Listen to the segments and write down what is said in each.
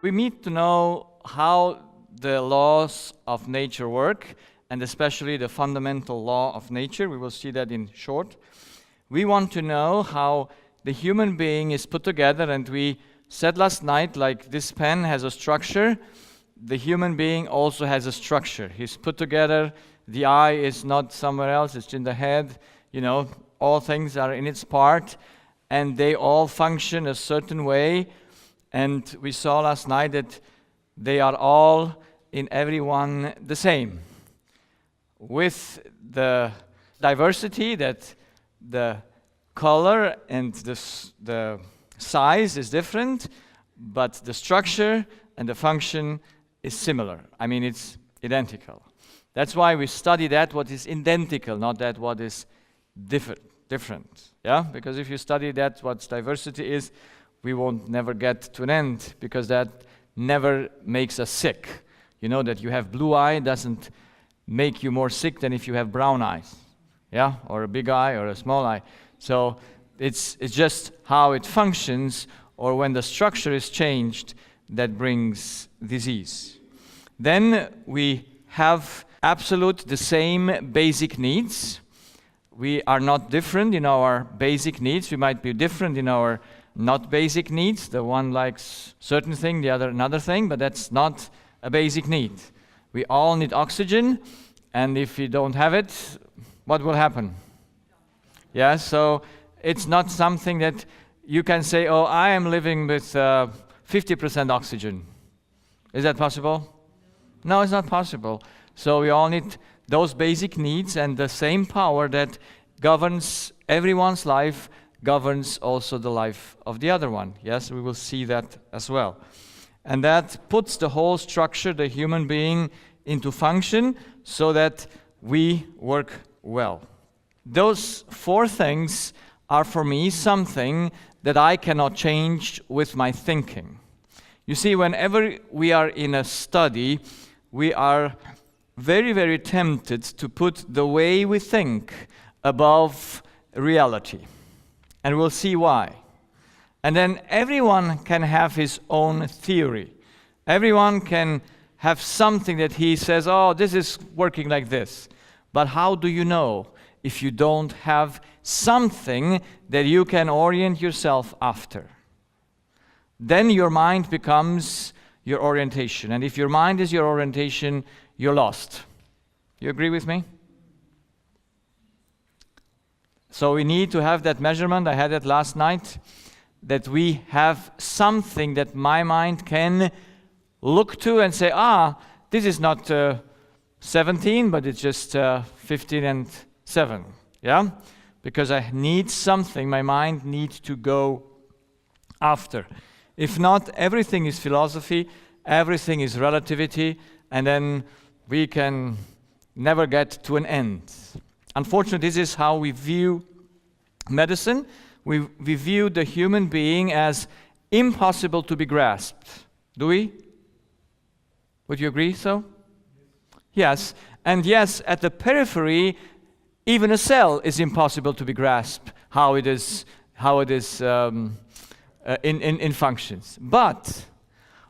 We need to know how the laws of nature work, and especially the fundamental law of nature. We will see that in short. We want to know how the human being is put together, and we said last night, like this pen has a structure, the human being also has a structure. He's put together, the eye is not somewhere else, it's in the head, all things are in its part, and they all function a certain way. And we saw last night that they are all in everyone the same, with the diversity that the color and the size is different, but the structure and the function is similar. I mean, it's identical. That's why we study that what is identical, not that what is different. Yeah, because if you study that what diversity is, we won't never get to an end, because that never makes us sick. You know that you have blue eye doesn't make you more sick than if you have brown eyes, yeah, or a big eye or a small eye. So it's just how it functions, or when the structure is changed, that brings disease. Then we have absolute the same basic needs. We are not different in our basic needs. We might be different in our not basic needs. The one likes certain thing, the other another thing, but that's not a basic need. We all need oxygen, and if we don't have it, what will happen? Yeah, so it's not something that you can say, oh, I am living with 50% oxygen. Is that possible? No, it's not possible. So we all need those basic needs, and the same power that governs everyone's life governs also the life of the other one. Yes, we will see that as well. And that puts the whole structure, the human being, into function so that we work well. Those four things are for me something that I cannot change with my thinking. You see, whenever we are in a study, we are very, very tempted to put the way we think above reality. And we'll see why. And then everyone can have his own theory. Everyone can have something that he says, oh, this is working like this. But how do you know if you don't have something that you can orient yourself after? Then your mind becomes your orientation. And if your mind is your orientation, you're lost. You agree with me? So we need to have that measurement. I had it last night, that we have something that my mind can look to and say, this is not 17, but it's just 15 and 7. Yeah? Because I need something my mind needs to go after. If not, everything is philosophy, everything is relativity, and then we can never get to an end. Unfortunately, this is how we view medicine. We view the human being as impossible to be grasped. Do we? Would you agree so? Yes. And yes, at the periphery, even a cell is impossible to be grasped, how it is in functions. But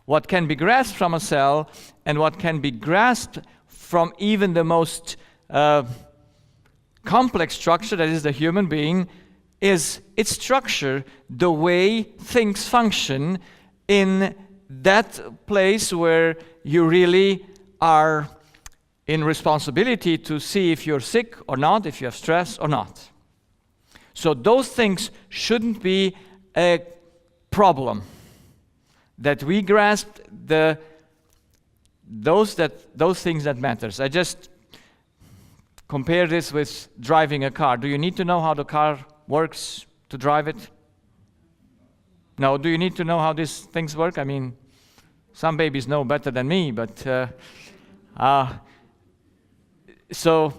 what can be grasped from a cell, and what can be grasped from even the most complex structure, that is the human being, is its structure, the way things function in that place where you really are in responsibility to see if you're sick or not, if you have stress or not. So those things shouldn't be a problem, that we grasp those things that matters. I just compare this with driving a car. Do you need to know how the car works to drive it? No. Do you need to know how these things work? I mean, some babies know better than me, but so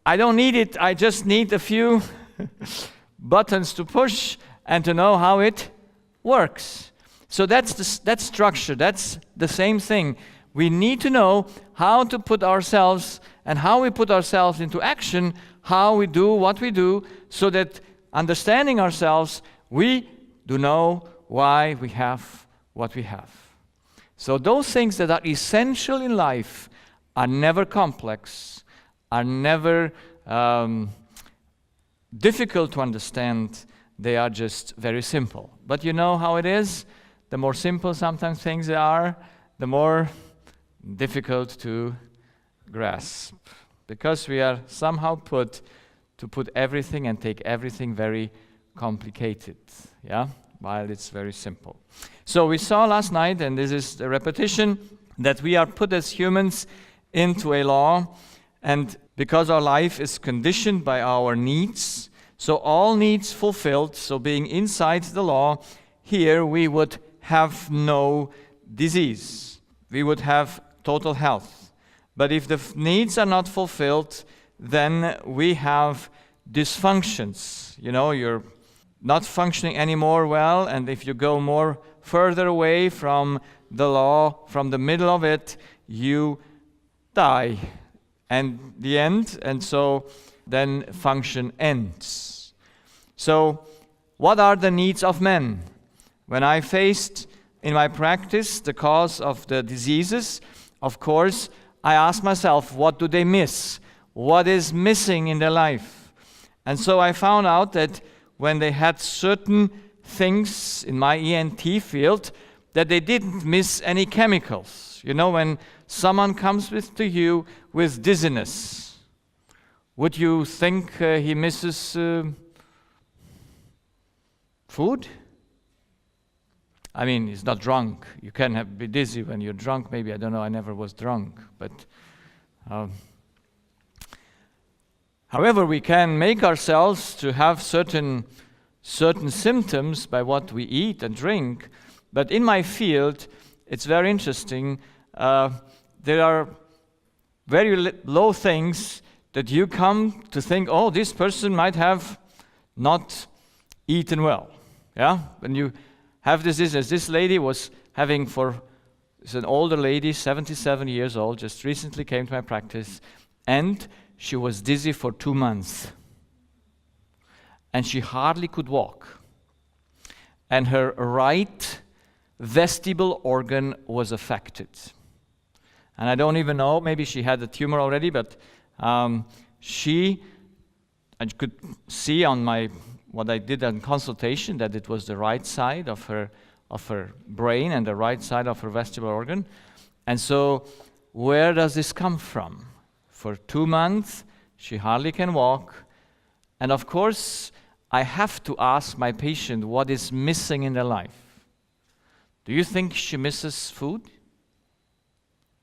I don't need it. I just need a few buttons to push and to know how it works. So that's structure. That's the same thing. We need to know how to put ourselves and how we put ourselves into action, how we do what we do, so that understanding ourselves, we do know why we have what we have. So those things that are essential in life are never complex, are never difficult to understand. They are just very simple. But you know how it is? The more simple sometimes things are, the more difficult to grasp. Because we are somehow put everything and take everything very complicated, yeah? While it's very simple. So we saw last night, and this is the repetition, that we are put as humans into a law, and because our life is conditioned by our needs, so all needs fulfilled, so being inside the law, here we would have no disease. We would have total health. But if the needs are not fulfilled, then we have dysfunctions. You know, you're not functioning anymore well, and if you go more further away from the law, from the middle of it, you die. And the end, and so then function ends. So, what are the needs of men? When I faced in my practice the cause of the diseases, of course, I asked myself, what do they miss? What is missing in their life? And so I found out that when they had certain things in my ENT field, that they didn't miss any chemicals. You know, when someone comes to you with dizziness, would you think he misses food? I mean, he's not drunk. You can be dizzy when you're drunk. Maybe, I don't know, I never was drunk. But however, we can make ourselves to have certain symptoms by what we eat and drink. But in my field, it's very interesting. There are very low things that you come to think, oh, this person might have not eaten well. Yeah? When you have this, as this lady was having it's an older lady, 77 years old, just recently came to my practice, and she was dizzy for 2 months. And she hardly could walk. And her right vestibule organ was affected. And I don't even know, maybe she had a tumor already, but I could see on what I did on consultation that it was the right side of her brain and the right side of her vestibular organ. And so, where does this come from? For 2 months, she hardly can walk. And of course, I have to ask my patient what is missing in their life. Do you think she misses food?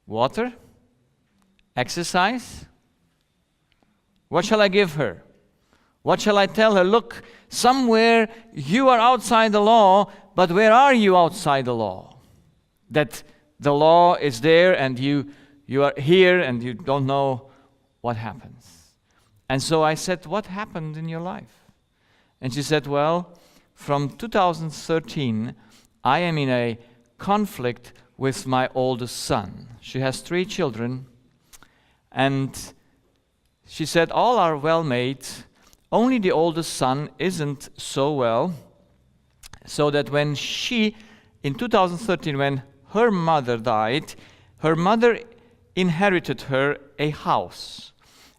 Water? Exercise? What shall I give her? What shall I tell her? Look, somewhere you are outside the law, but where are you outside the law? That the law is there and you are here and you don't know what happens. And so I said, what happened in your life? And she said, well, from 2013, I am in a conflict with my oldest son. She has 3 children, and she said, all are well made, only the oldest son isn't so well, so that when in 2013, when her mother died, her mother inherited her a house.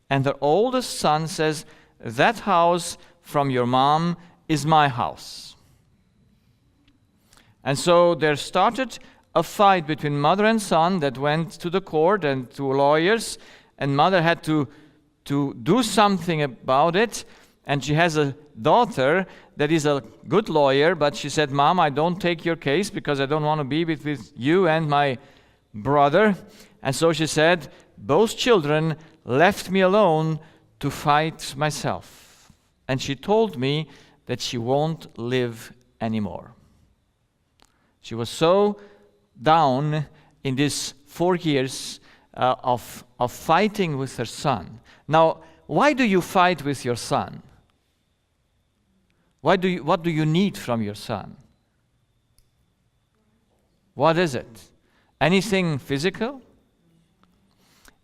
And her oldest son says, that house from your mom is my house. And so there started a fight between mother and son that went to the court and to lawyers, and mother had to do something about it. And she has a daughter that is a good lawyer, but she said, Mom, I don't take your case because I don't want to be with you and my brother. And so she said, both children left me alone to fight myself. And she told me that she won't live anymore. She was so down in these 4 years of fighting with her son. Now, why do you fight with your son? What do you need from your son? What is it? Anything physical?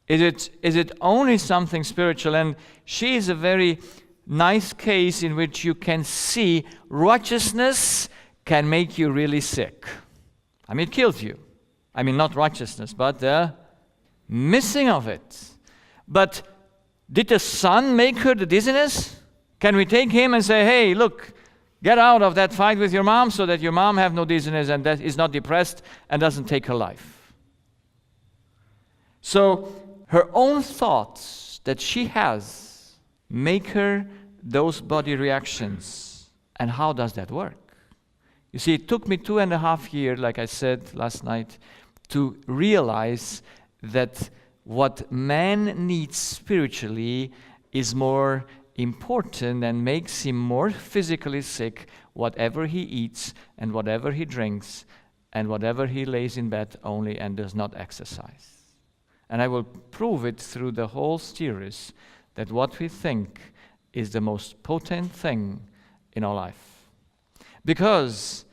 Is it only something spiritual? And she is a very nice case in which you can see righteousness can make you really sick. I mean, it kills you. I mean, not righteousness, but the missing of it. But did the son make her the dizziness? Can we take him and say, hey, look, get out of that fight with your mom so that your mom have no dizziness and that is not depressed and doesn't take her life? So her own thoughts that she has make her those body reactions. And how does that work? You see, it took me 2.5 years, like I said last night, to realize that what man needs spiritually is more important and makes him more physically sick, whatever he eats and whatever he drinks and whatever he lays in bed only and does not exercise. And I will prove it through the whole series that what we think is the most potent thing in our life. Because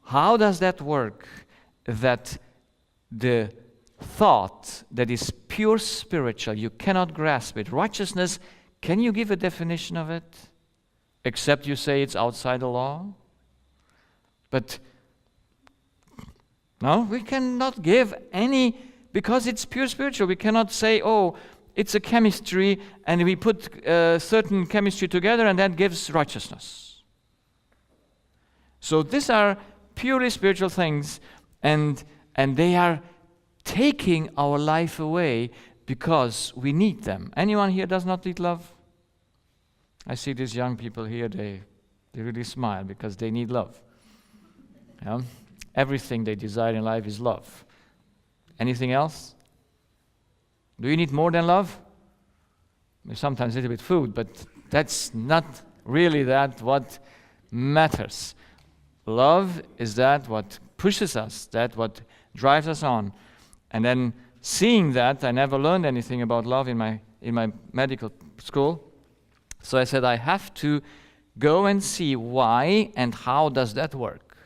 how does that work, that the thought that is pure spiritual, you cannot grasp it? Righteousness, can you give a definition of it? Except you say it's outside the law? But no, we cannot give any, because it's pure spiritual. We cannot say, oh, it's a chemistry and we put certain chemistry together and that gives righteousness. So these are purely spiritual things, and they are taking our life away because we need them. Anyone here does not need love? I see these young people here, they really smile because they need love. Yeah? Everything they desire in life is love. Anything else? Do you need more than love? Sometimes a little bit food, but that's not really that what matters. Love is that what pushes us, that what drives us on. And then seeing that, I never learned anything about love in my medical school. So I said, I have to go and see why and how does that work.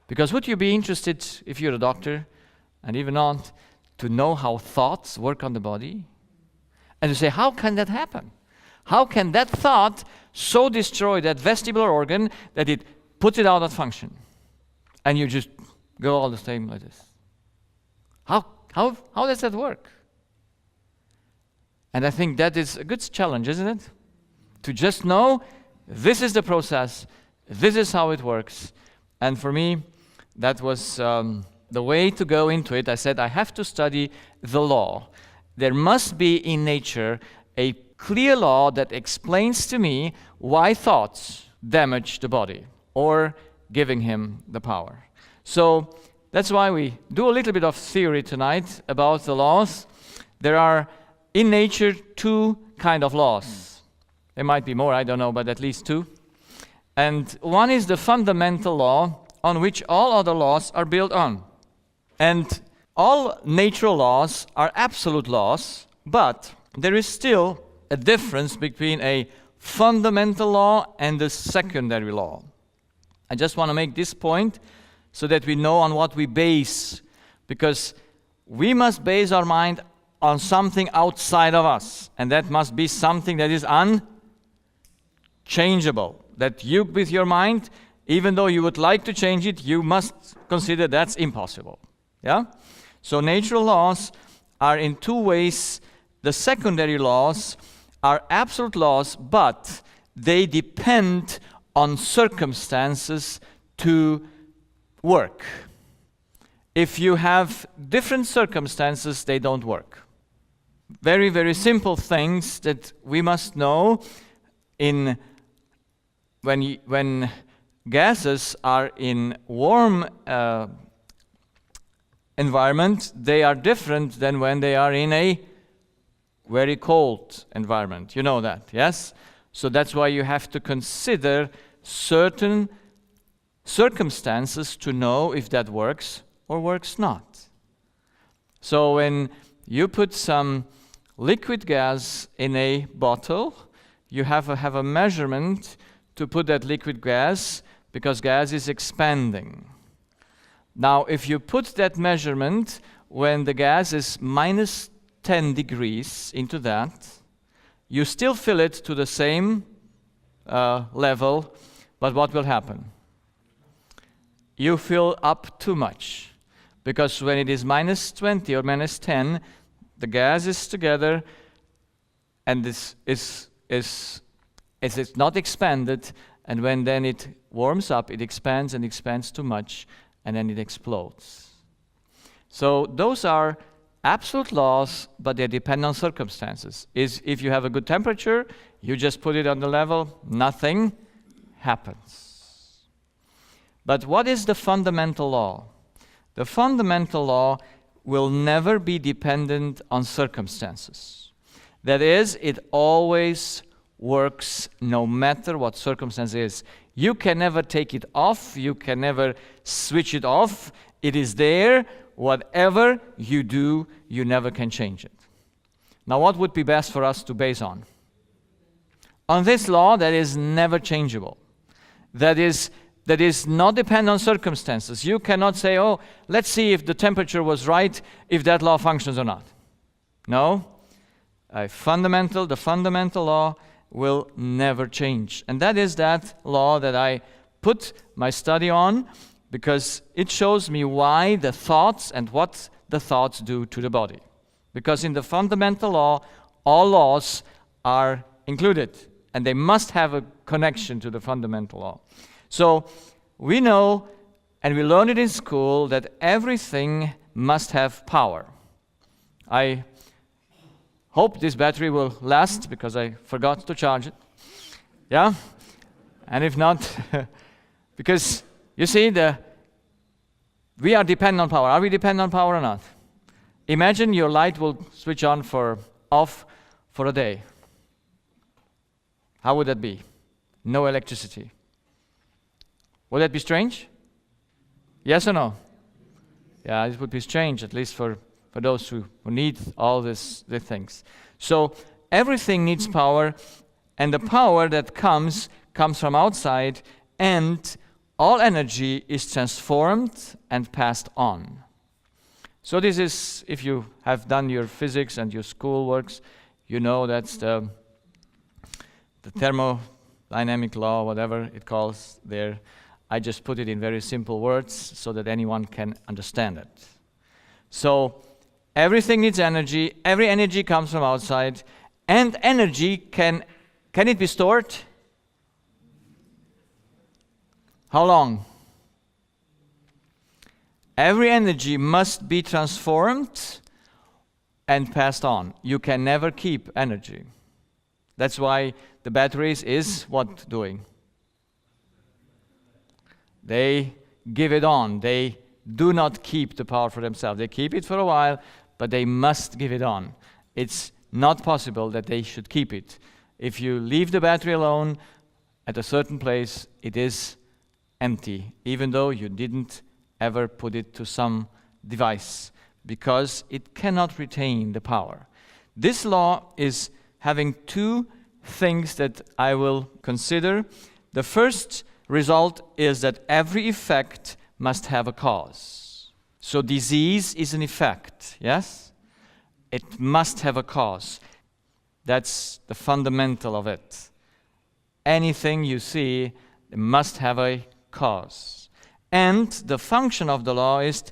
Because would you be interested, if you're a doctor, and even not, to know how thoughts work on the body? And to say, how can that happen? How can that thought so destroy that vestibular organ that it puts it out of function? And you just go all the same like this. How does that work? And I think that is a good challenge, isn't it? To just know, this is the process, this is how it works. And for me, that was the way to go into it. I said, I have to study the law. There must be in nature a clear law that explains to me why thoughts damage the body or giving him the power. So that's why we do a little bit of theory tonight about the laws. There are in nature two kind of laws. There might be more, I don't know, but at least two. And one is the fundamental law on which all other laws are built on. And all natural laws are absolute laws, but there is still a difference between a fundamental law and a secondary law. I just want to make this point so that we know on what we base, because we must base our mind on something outside of us, and that must be something that is unchangeable, that you with your mind, even though you would like to change it, you must consider that's impossible. Yeah? So natural laws are in two ways. The secondary laws are absolute laws, but they depend on circumstances to work. If you have different circumstances, they don't work. Very, very simple things that we must know in when gases are in warm environment, they are different than when they are in a very cold environment. You know that, yes? So that's why you have to consider certain circumstances to know if that works or works not. So when you put some liquid gas in a bottle, you have a measurement to put that liquid gas, because gas is expanding. Now, if you put that measurement when the gas is minus 10 degrees into that, you still fill it to the same level, but what will happen? You fill up too much. Because when it is minus 20 or minus 10, the gas is together, and this is not expanded, and when then it warms up, it expands and expands too much, and then it explodes. So those are absolute laws, but they depend on circumstances. If you have a good temperature, you just put it on the level, nothing happens. But what is the fundamental law? The fundamental law will never be dependent on circumstances. That is, it always works no matter what circumstance is. You can never take it off, you can never switch it off. It is there. Whatever you do, you never can change it. Now, what would be best for us to base on? On this law that is never changeable. That is not dependent on circumstances. You cannot say, oh, let's see if the temperature was right, if that law functions or not. No. The fundamental law will never change. And that is that law that I put my study on, because it shows me why the thoughts and what the thoughts do to the body. Because in the fundamental law, all laws are included, and they must have a connection to the fundamental law. So we know, and we learn it in school, that everything must have power. I hope this battery will last, because I forgot to charge it. Yeah? And if not, because you see, we are dependent on power. Are we dependent on power or not? Imagine your light will switch on off for a day. How would that be? No electricity. Would that be strange? Yes or no? Yeah, it would be strange, at least for those who need all the things. So everything needs power, and the power that comes from outside, and all energy is transformed and passed on. So this is, if you have done your physics and your school works, you know that's the thermodynamic law, whatever it calls there. I just put it in very simple words so that anyone can understand it. So everything needs energy. Every energy comes from outside, and energy can it be stored? How long? Every energy must be transformed and passed on. You can never keep energy. That's why the batteries is what doing? They give it on. They do not keep the power for themselves. They keep it for a while, but they must give it on. It's not possible that they should keep it. If you leave the battery alone at a certain place, it is empty, even though you didn't ever put it to some device, because it cannot retain the power. This law is having two things that I will consider. The first result is that every effect must have a cause. So disease is an effect, yes? It must have a cause. That's the fundamental of it. Anything you see must have a cause. And the function of the law is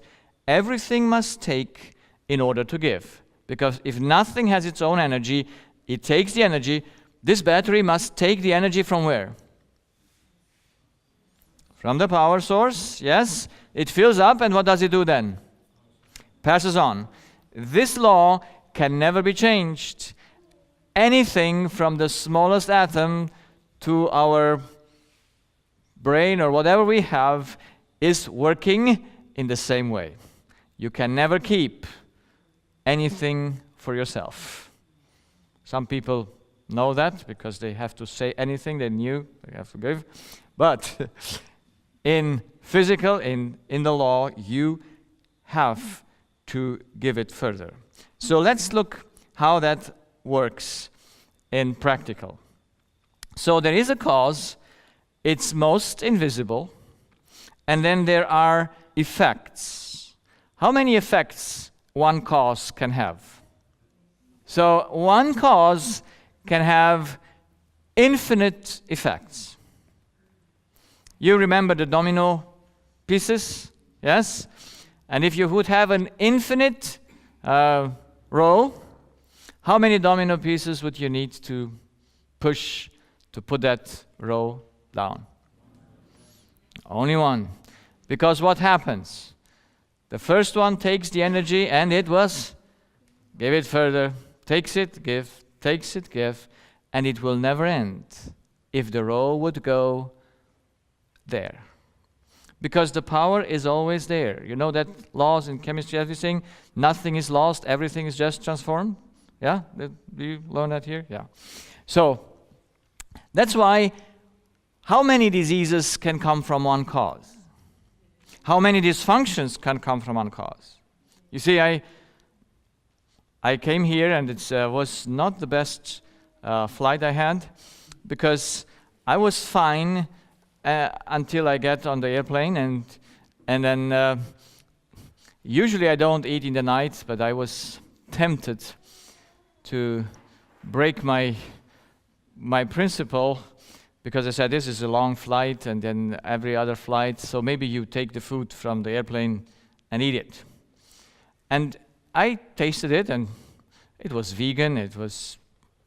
everything must take in order to give. Because if nothing has its own energy, it takes the energy. This battery must take the energy from where? From the power source, yes. It fills up, and what does it do then? Passes on. This law can never be changed. Anything from the smallest atom to our brain or whatever we have is working in the same way. You can never keep anything for yourself. Some people know that because they have to say anything they knew they have to give. But in physical, in the law, you have to give it further. So let's look how that works in practical. So there is a cause, it's most invisible, and then there are effects. How many effects one cause can have? So one cause can have infinite effects. You remember the domino pieces, yes? And if you would have an infinite row, how many domino pieces would you need to push to put that row down? Only one. Because what happens? The first one takes the energy and it was, give it further, takes it, give, takes it, give, and it will never end if the row would go there. Because the power is always there. You know that laws in chemistry, everything, nothing is lost, everything is just transformed. Yeah? Do you learn that here? Yeah. So, that's why, how many diseases can come from one cause? How many dysfunctions can come from one cause? You see, I came here and it was not the best flight I had, because I was fine until I get on the airplane, and then usually I don't eat in the night, but I was tempted to break my principle, because I said this is a long flight and then every other flight, so maybe you take the food from the airplane and eat it. And I tasted it and it was vegan, it was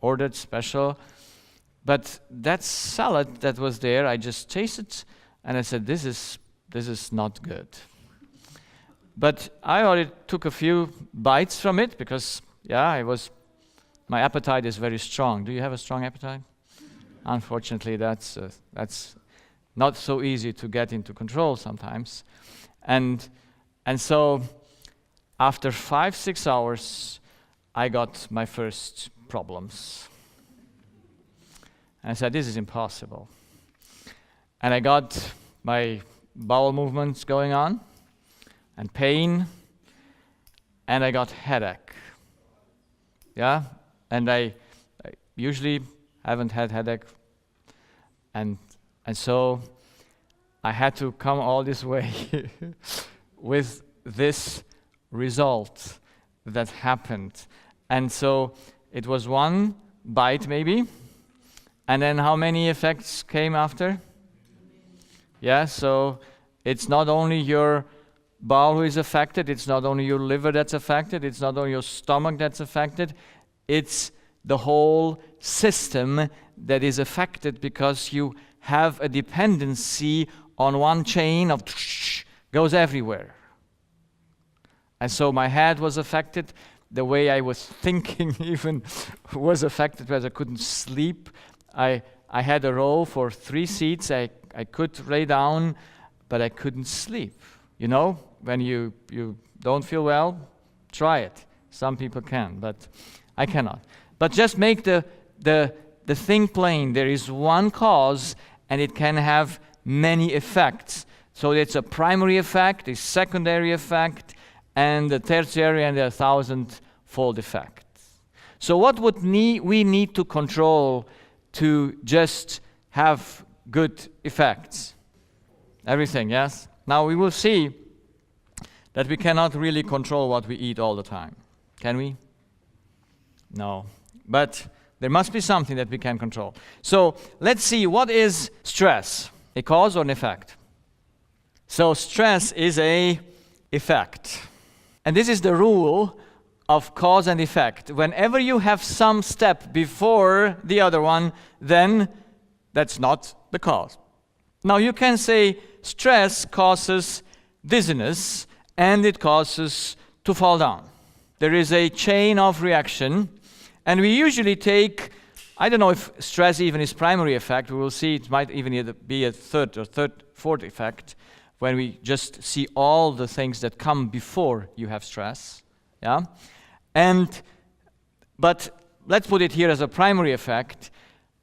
ordered special, but that salad that was there, I just tasted and I said, this is not good. But I already took a few bites from it because, yeah, my appetite is very strong. Do you have a strong appetite? Unfortunately, that's not so easy to get into control sometimes. And so after 5-6 hours, I got my first problems. And I said, this is impossible. And I got my bowel movements going on, and pain, and I got headache. Yeah? And I usually haven't had headache, and so I had to come all this way with this result that happened. And so it was one bite maybe, and then how many effects came after? Yeah, so it's not only your bowel who is affected, it's not only your liver that's affected, it's not only your stomach that's affected, it's the whole system that is affected, because you have a dependency on one chain of goes everywhere. And so my head was affected, the way I was thinking even was affected, because I couldn't sleep. I had a row for 3 seats, I could lay down, but I couldn't sleep. You know, when you don't feel well, try it. Some people can, but I cannot. But just make the thing plain. There is one cause, and it can have many effects. So it's a primary effect, a secondary effect, and a tertiary and a 1,000-fold effect. So what would we need to control to just have good effects? Everything, yes? Now we will see that we cannot really control what we eat all the time. Can we? No. But there must be something that we can control. So let's see, what is stress? A cause or an effect? So stress is an effect. And this is the rule of cause and effect. Whenever you have some step before the other one, then that's not the cause. Now you can say stress causes dizziness and it causes to fall down. There is a chain of reaction, and we usually take, I don't know if stress even is primary effect, we will see it might even be a third or fourth effect when we just see all the things that come before you have stress. Yeah? But let's put it here as a primary effect.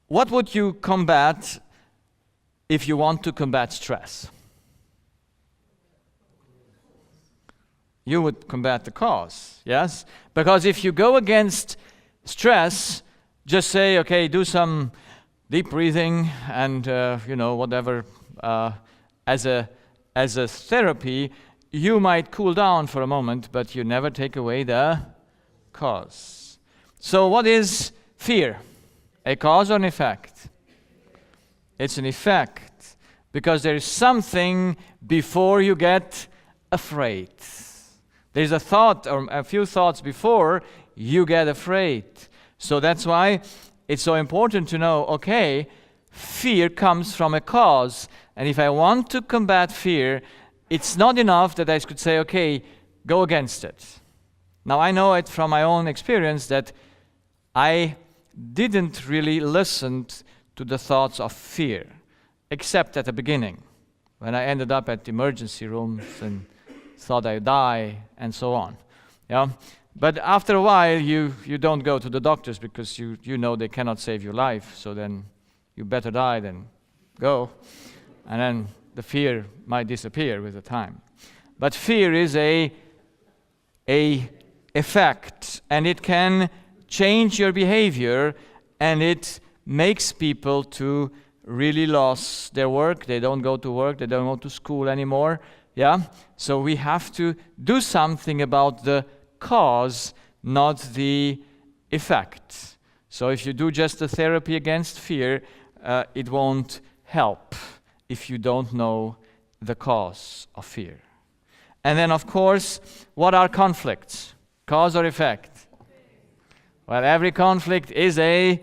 What would you combat if you want to combat stress? You would combat the cause, yes? Because if you go against stress, just say, okay, do some deep breathing and whatever as a therapy, you might cool down for a moment, but you never take away the cause. So what is fear? A cause or an effect? It's an effect, because there is something before you get afraid. There's a thought or a few thoughts before you get afraid. So that's why it's so important to know, okay, fear comes from a cause. And if I want to combat fear, it's not enough that I could say, okay, go against it. Now I know it from my own experience that I didn't really listen to the thoughts of fear, except at the beginning, when I ended up at the emergency rooms and thought I'd die and so on. Yeah? But after a while, you don't go to the doctors because you know they cannot save your life, so then you better die than go. And then the fear might disappear with the time. But fear is a effect, and it can change your behavior, and it makes people to really lose their work. They don't go to work, they don't go to school anymore. Yeah? So we have to do something about the cause, not the effect. So if you do just the therapy against fear, it won't help if you don't know the cause of fear. And then, of course, what are conflicts? Cause or effect? Well, every conflict is a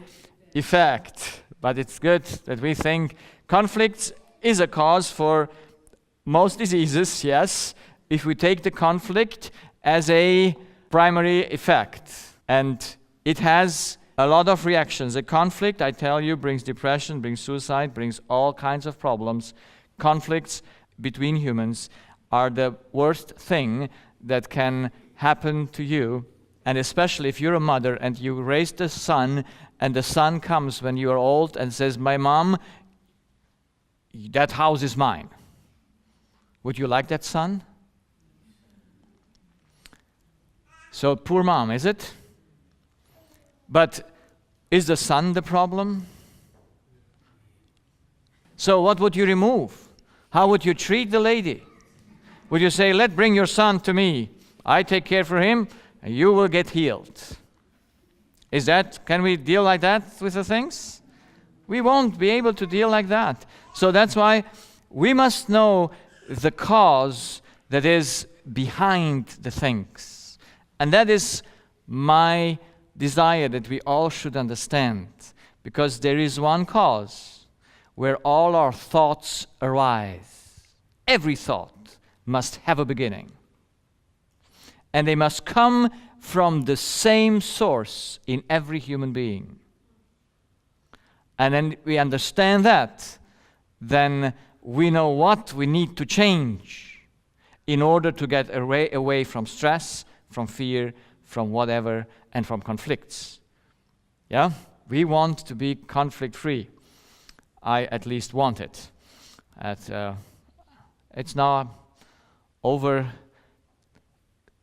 effect, but it's good that we think conflicts is a cause for most diseases, yes, if we take the conflict as a primary effect. And it has a lot of reactions. A conflict, I tell you, brings depression, brings suicide, brings all kinds of problems. Conflicts between humans are the worst thing that can happen to you, and especially if you're a mother and you raised a son, and the son comes when you're old and says, "My mom, that house is mine." Would you like that son? So poor mom, is it? But is the son the problem? So what would you remove? How would you treat the lady? Would you say, bring your son to me, I take care for him, and you will get healed? Can we deal like that with the things? We won't be able to deal like that. So that's why we must know the cause that is behind the things. And that is my desire that we all should understand, because there is one cause where all our thoughts arise. Every thought must have a beginning. And they must come from the same source in every human being. And then we understand that, then we know what we need to change in order to get away from stress, from fear, from whatever, and from conflicts. Yeah? We want to be conflict-free. I at least want it. It's now over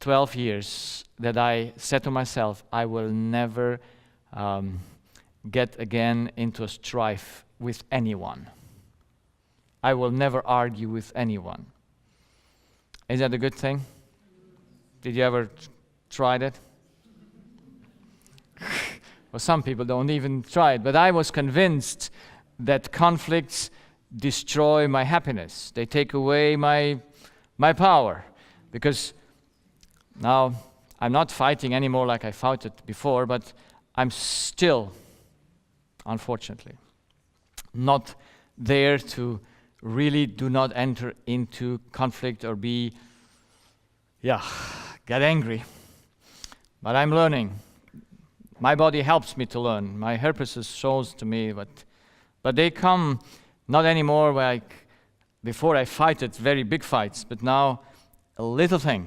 12 years that I said to myself, I will never get again into a strife with anyone. I will never argue with anyone. Is that a good thing? Did you ever try that? Well, some people don't even try it, but I was convinced that conflicts destroy my happiness. They take away my power, because now I'm not fighting anymore like I fought it before, but I'm still, unfortunately, not there to really do not enter into conflict or get angry. But I'm learning. My body helps me to learn. My hypothesis shows to me, but they come not anymore like before. I fight it very big fights, but now a little thing,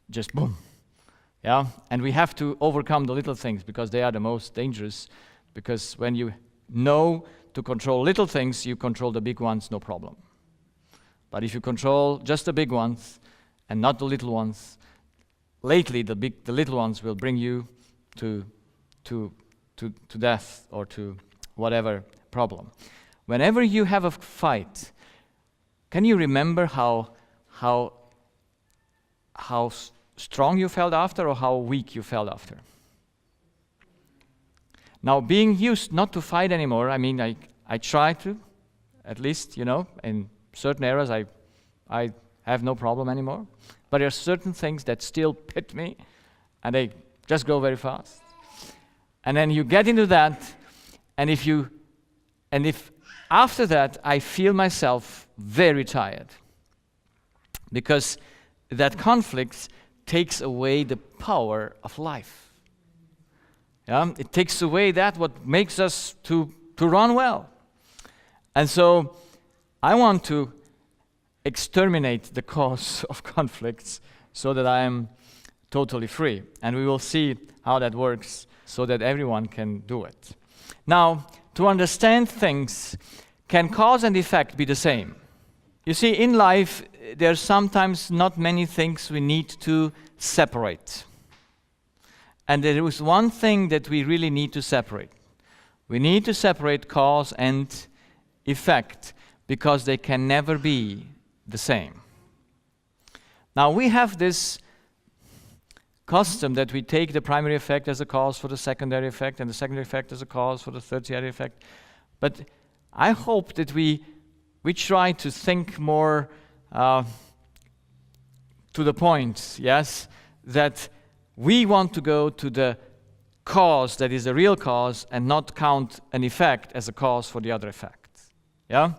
just boom. Yeah, and we have to overcome the little things because they are the most dangerous. Because when you know to control little things, you control the big ones, no problem. But if you control just the big ones and not the little ones, lately the little ones will bring you to death or to whatever problem. Whenever you have a fight, can you remember how strong you felt after or how weak you felt after? Now, being used not to fight anymore, I mean, I try to, at least, in certain areas, I have no problem anymore. But there are certain things that still pit me, and they just go very fast. And then you get into that, and if after that I feel myself very tired, because that conflict takes away the power of life. Yeah? It takes away that what makes us to run well. And so I want to exterminate the cause of conflicts so that I am totally free. And we will see how that works so that everyone can do it. Now, to understand things, can cause and effect be the same? You see, in life, there are sometimes not many things we need to separate. And there is one thing that we really need to separate. We need to separate cause and effect, because they can never be the same. Now, we have this custom that we take the primary effect as a cause for the secondary effect, and the secondary effect as a cause for the tertiary effect. But I hope that we try to think more to the point, yes, that we want to go to the cause that is the real cause and not count an effect as a cause for the other effect. Yeah?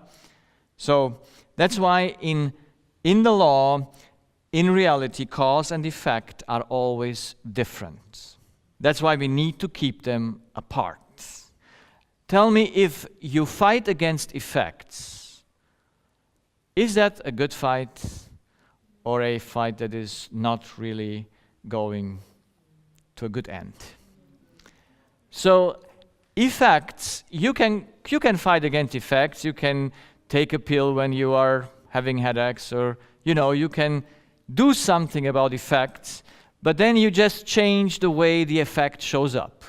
So that's why in the law, in reality, cause and effect are always different. That's why we need to keep them apart. Tell me, if you fight against effects, is that a good fight or a fight that is not really going to a good end? So effects, you can fight against effects. You can take a pill when you are having headaches, or you can do something about effects, but then you just change the way the effect shows up.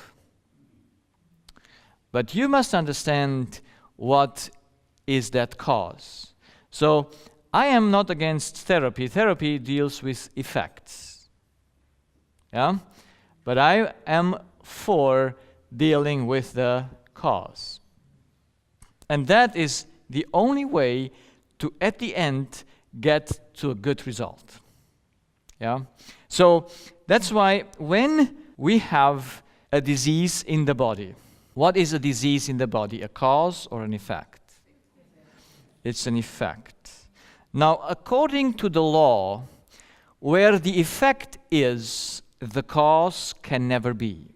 But you must understand what is that cause. So I am not against therapy. Therapy deals with effects. Yeah? But I am for dealing with the cause. And that is the only way to, at the end, get to a good result. Yeah? So that's why when we have a disease in the body, what is a disease in the body? A cause or an effect? It's an effect. Now, according to the law, where the effect is, the cause can never be.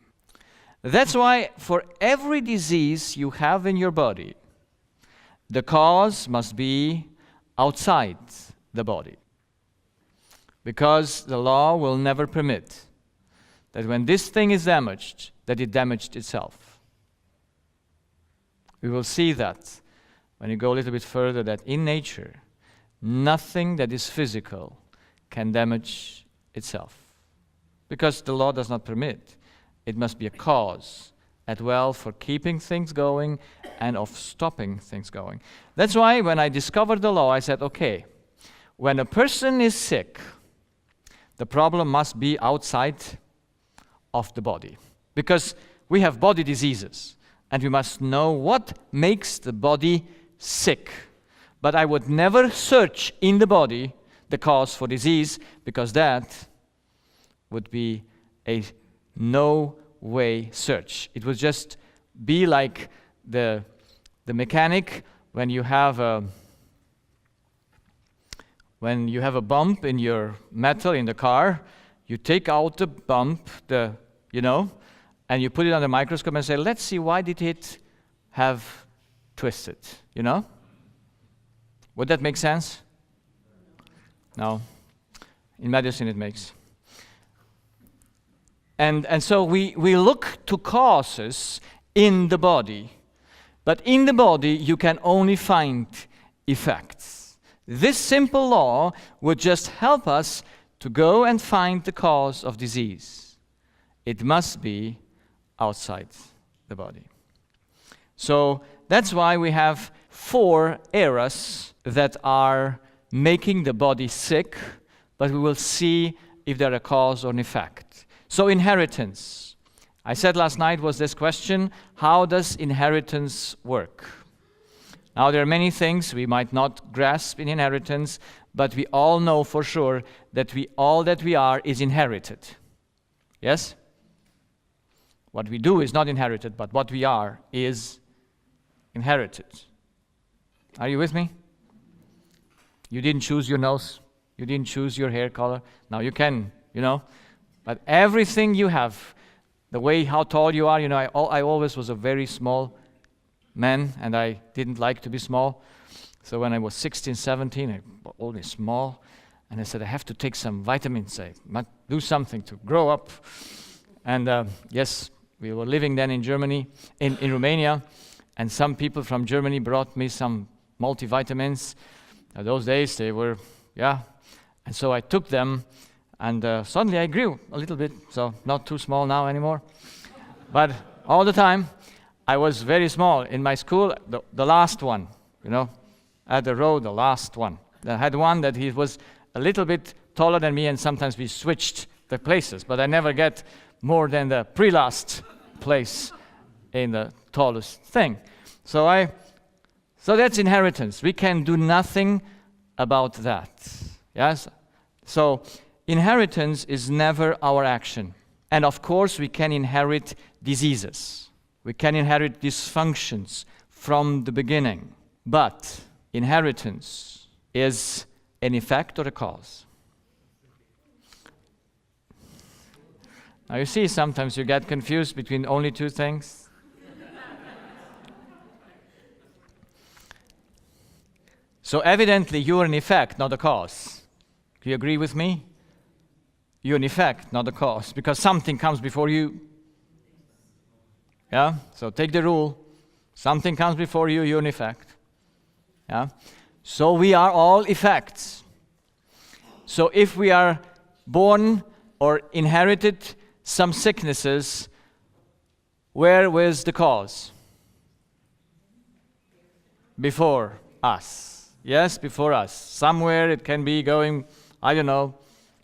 That's why for every disease you have in your body, the cause must be outside the body. Because the law will never permit that when this thing is damaged, that it damaged itself. We will see that when you go a little bit further, that in nature, nothing that is physical can damage itself. Because the law does not permit. It must be a cause as well for keeping things going and of stopping things going. That's why when I discovered the law, I said, okay, when a person is sick, the problem must be outside of the body. Because we have body diseases, and we must know what makes the body sick. But I would never search in the body the cause for disease, because that would be a no-way search. It would just be like the mechanic when you have a bump in your metal in the car. You take out the bump, and you put it on the microscope and say, let's see, why did it have twisted, Would that make sense? No. In medicine it makes. And so we look to causes in the body, but in the body you can only find effects. This simple law would just help us to go and find the cause of disease. It must be outside the body. So that's why we have 4 eras that are making the body sick, but we will see if they're a cause or an effect. So inheritance. I said last night was this question, how does inheritance work? Now, there are many things we might not grasp in inheritance, but we all know for sure that all that we are is inherited. Yes? What we do is not inherited, but what we are is inherited. Are you with me? You didn't choose your nose. You didn't choose your hair color. Now you can, but everything you have, the way how tall you are, I always was a very small man, and I didn't like to be small. So when I was 16, 17, I was always small, and I said, I have to take some vitamins. I must do something to grow up. And yes, we were living then in Germany, in Romania, and some people from Germany brought me some multivitamins. Those days they were, and so I took them, and suddenly I grew a little bit, so not too small now anymore. But all the time, I was very small. In my school, the last one, at the row, the last one. I had one that he was a little bit taller than me, and sometimes we switched the places, but I never get more than the pre-last place in the tallest thing. So that's inheritance. We can do nothing about that. Yes? So inheritance is never our action. And of course, we can inherit diseases. We can inherit dysfunctions from the beginning. But inheritance is an effect or a cause. Now you see, sometimes you get confused between only two things. So evidently you're an effect, not a cause. Do you agree with me? You're an effect, not a cause, because something comes before you. Yeah? So take the rule. Something comes before you, you're an effect. Yeah? So we are all effects. So if we are born or inherited some sicknesses, where was the cause? Before us. Yes, before us. Somewhere it can be going, I don't know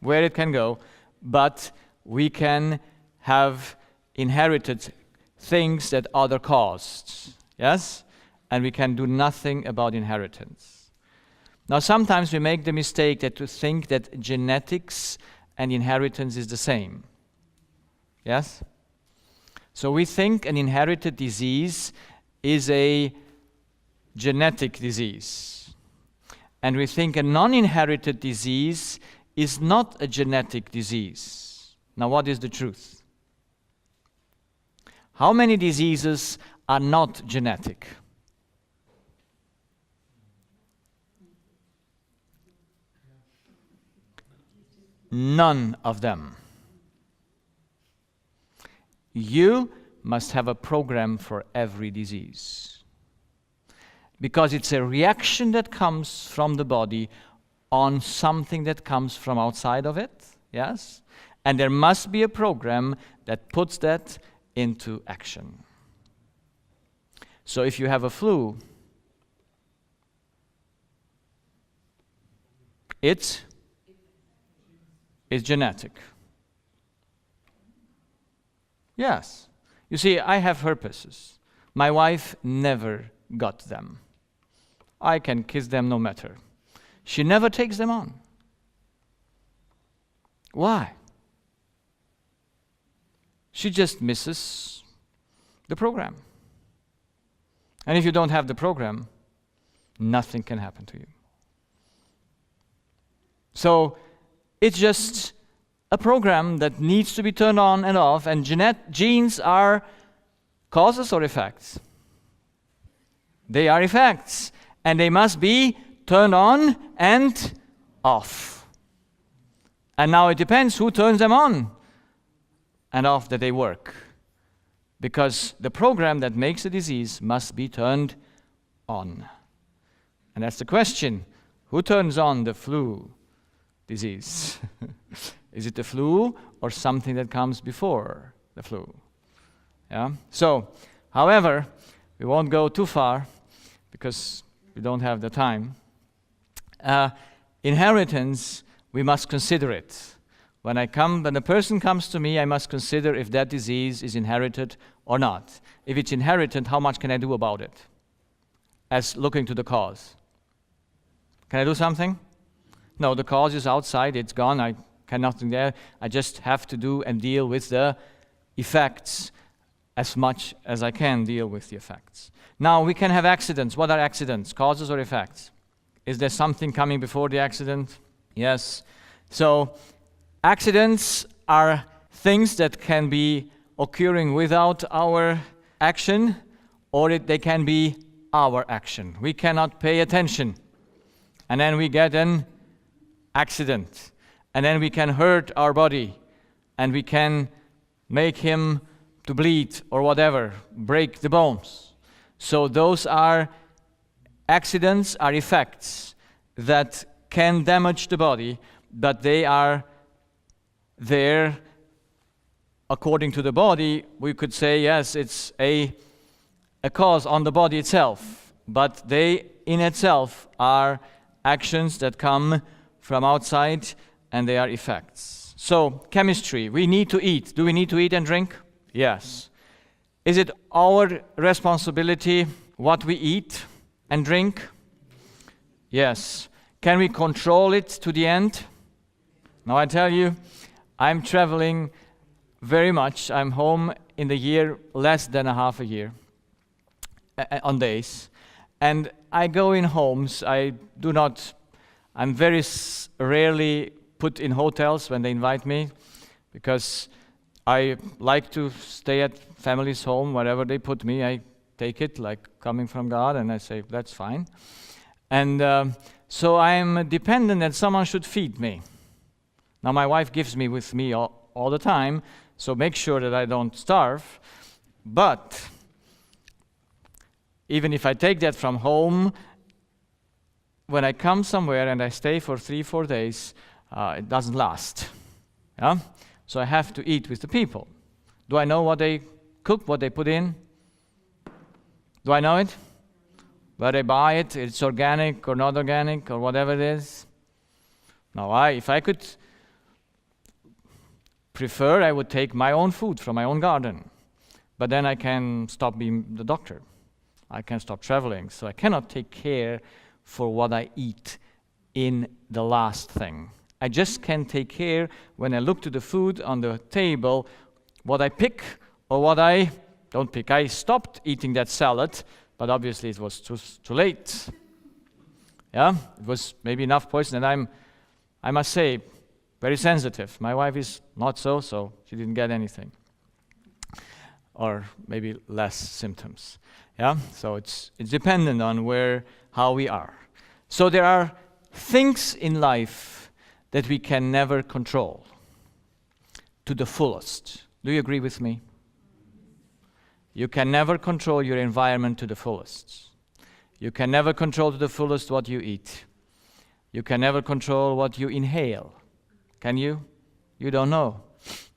where it can go, but we can have inherited things that other caused. Yes? And we can do nothing about inheritance. Now sometimes we make the mistake to think that genetics and inheritance is the same. Yes? So we think an inherited disease is a genetic disease. And we think a non-inherited disease is not a genetic disease. Now what is the truth? How many diseases are not genetic? None of them. You must have a program for every disease. Because it's a reaction that comes from the body on something that comes from outside of it, yes? And there must be a program that puts that into action. So if you have a flu, it's genetic. Yes. You see, I have herpes. My wife never got them. I can kiss them no matter. She never takes them on. Why? She just misses the program. And if you don't have the program, nothing can happen to you. So it's just a program that needs to be turned on and off, and genes are causes or effects? They are effects, and they must be turned on and off. And now it depends who turns them on and off that they work. Because the program that makes the disease must be turned on. And that's the question. Who turns on the flu disease? Is it the flu or something that comes before the flu? Yeah. So, however, we won't go too far because we don't have the time. Inheritance, we must consider it. When a person comes to me, I must consider if that disease is inherited or not. If it's inherited, how much can I do about it? as looking to the cause. Can I do something? No, the cause is outside, it's gone, I can nothing there. I just have to do and deal with the effects as much as I can deal with the effects. Now, we can have accidents. What are accidents? Causes or effects? Is there something coming before the accident? Yes. So, accidents are things that can be occurring without our action, or they can be our action. We cannot pay attention, and then we get an accident, and then we can hurt our body, and we can make him to bleed or whatever, break the bones. So those are accidents, are effects that can damage the body, but they are there according to the body. We could say, yes, it's a cause on the body itself, but they in itself are actions that come from outside, and they are effects. So, chemistry, we need to eat. Do we need to eat and drink? Yes. Is it our responsibility what we eat and drink? Yes. Can we control it to the end? Now I tell you, I'm traveling very much. I'm home in the year less than a half a year on days. And I go in homes. I'm very rarely put in hotels when they invite me, because I like to stay at family's home. Wherever they put me, I take it like coming from God, and I say, that's fine. And so I'm dependent that someone should feed me. Now my wife gives me with me all the time, so make sure that I don't starve. But even if I take that from home, when I come somewhere and I stay for 3-4 days, it doesn't last. Yeah? So I have to eat with the people. Do I know what they cook, what they put in? Do I know it? Where they buy it, it's organic or not organic or whatever it is? No, if I could prefer, I would take my own food from my own garden. But then I can stop being the doctor. I can stop traveling. So I cannot take care for what I eat in the last thing. I just can take care when I look to the food on the table, what I pick or what I don't pick. I stopped eating that salad, but obviously it was too late. Yeah, it was maybe enough poison, and I must say, very sensitive. My wife is not so she didn't get anything. Or maybe less symptoms. Yeah, so it's dependent on how we are. So there are things in life that we can never control to the fullest. Do you agree with me? You can never control your environment to the fullest. You can never control to the fullest what you eat. You can never control what you inhale. Can you? You don't know.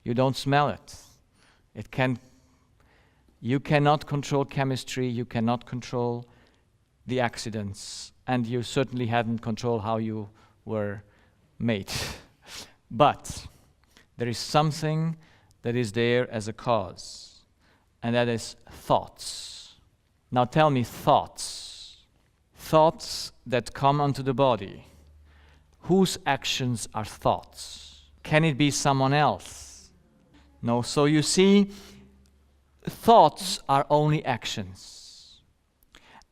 You don't smell it. You cannot control chemistry. You cannot control the accidents. And you certainly haven't controlled how you were made. But there is something that is there as a cause, and that is thoughts. Now tell me, thoughts. Thoughts that come onto the body. Whose actions are thoughts? Can it be someone else? No, so you see, thoughts are only actions.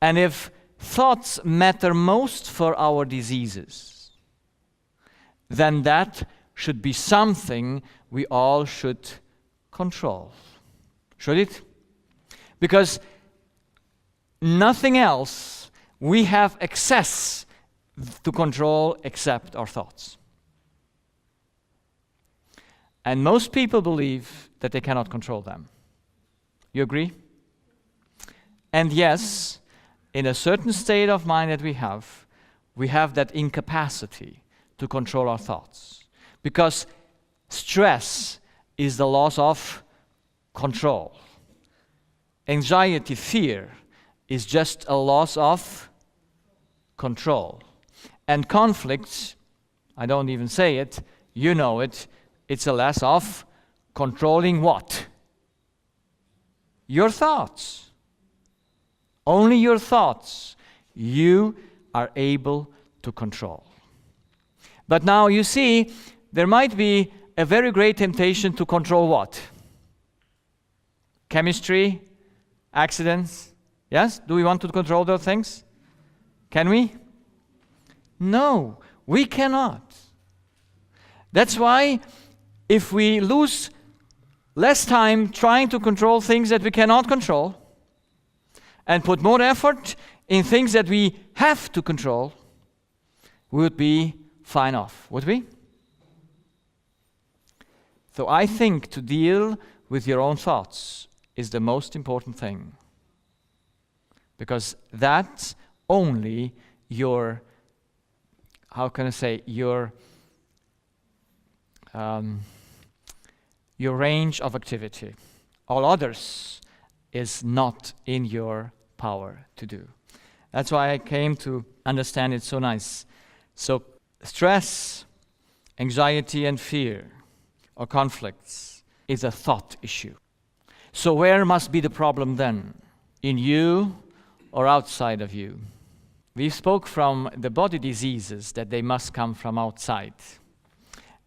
And if thoughts matter most for our diseases, then that should be something we all should control. Should it? Because nothing else we have access to control except our thoughts. And most people believe that they cannot control them. You agree? And yes, in a certain state of mind that we have that incapacity to control our thoughts. Because stress is the loss of control. Anxiety, fear, is just a loss of control. And conflict, I don't even say it, you know it, it's a loss of controlling what? Your thoughts. Only your thoughts you are able to control. But now you see, there might be a very great temptation to control what? Chemistry, accidents. Yes? Do we want to control those things? Can we? No, we cannot. That's why if we lose less time trying to control things that we cannot control and put more effort in things that we have to control, we would be fine off, would we? So I think to deal with your own thoughts is the most important thing, because that's only your, how can I say, your range of activity. All others is not in your power to do. That's why I came to understand it so nice. So stress, anxiety and fear or conflicts is a thought issue. So where must be the problem then? In you or outside of you? We spoke from the body diseases that they must come from outside.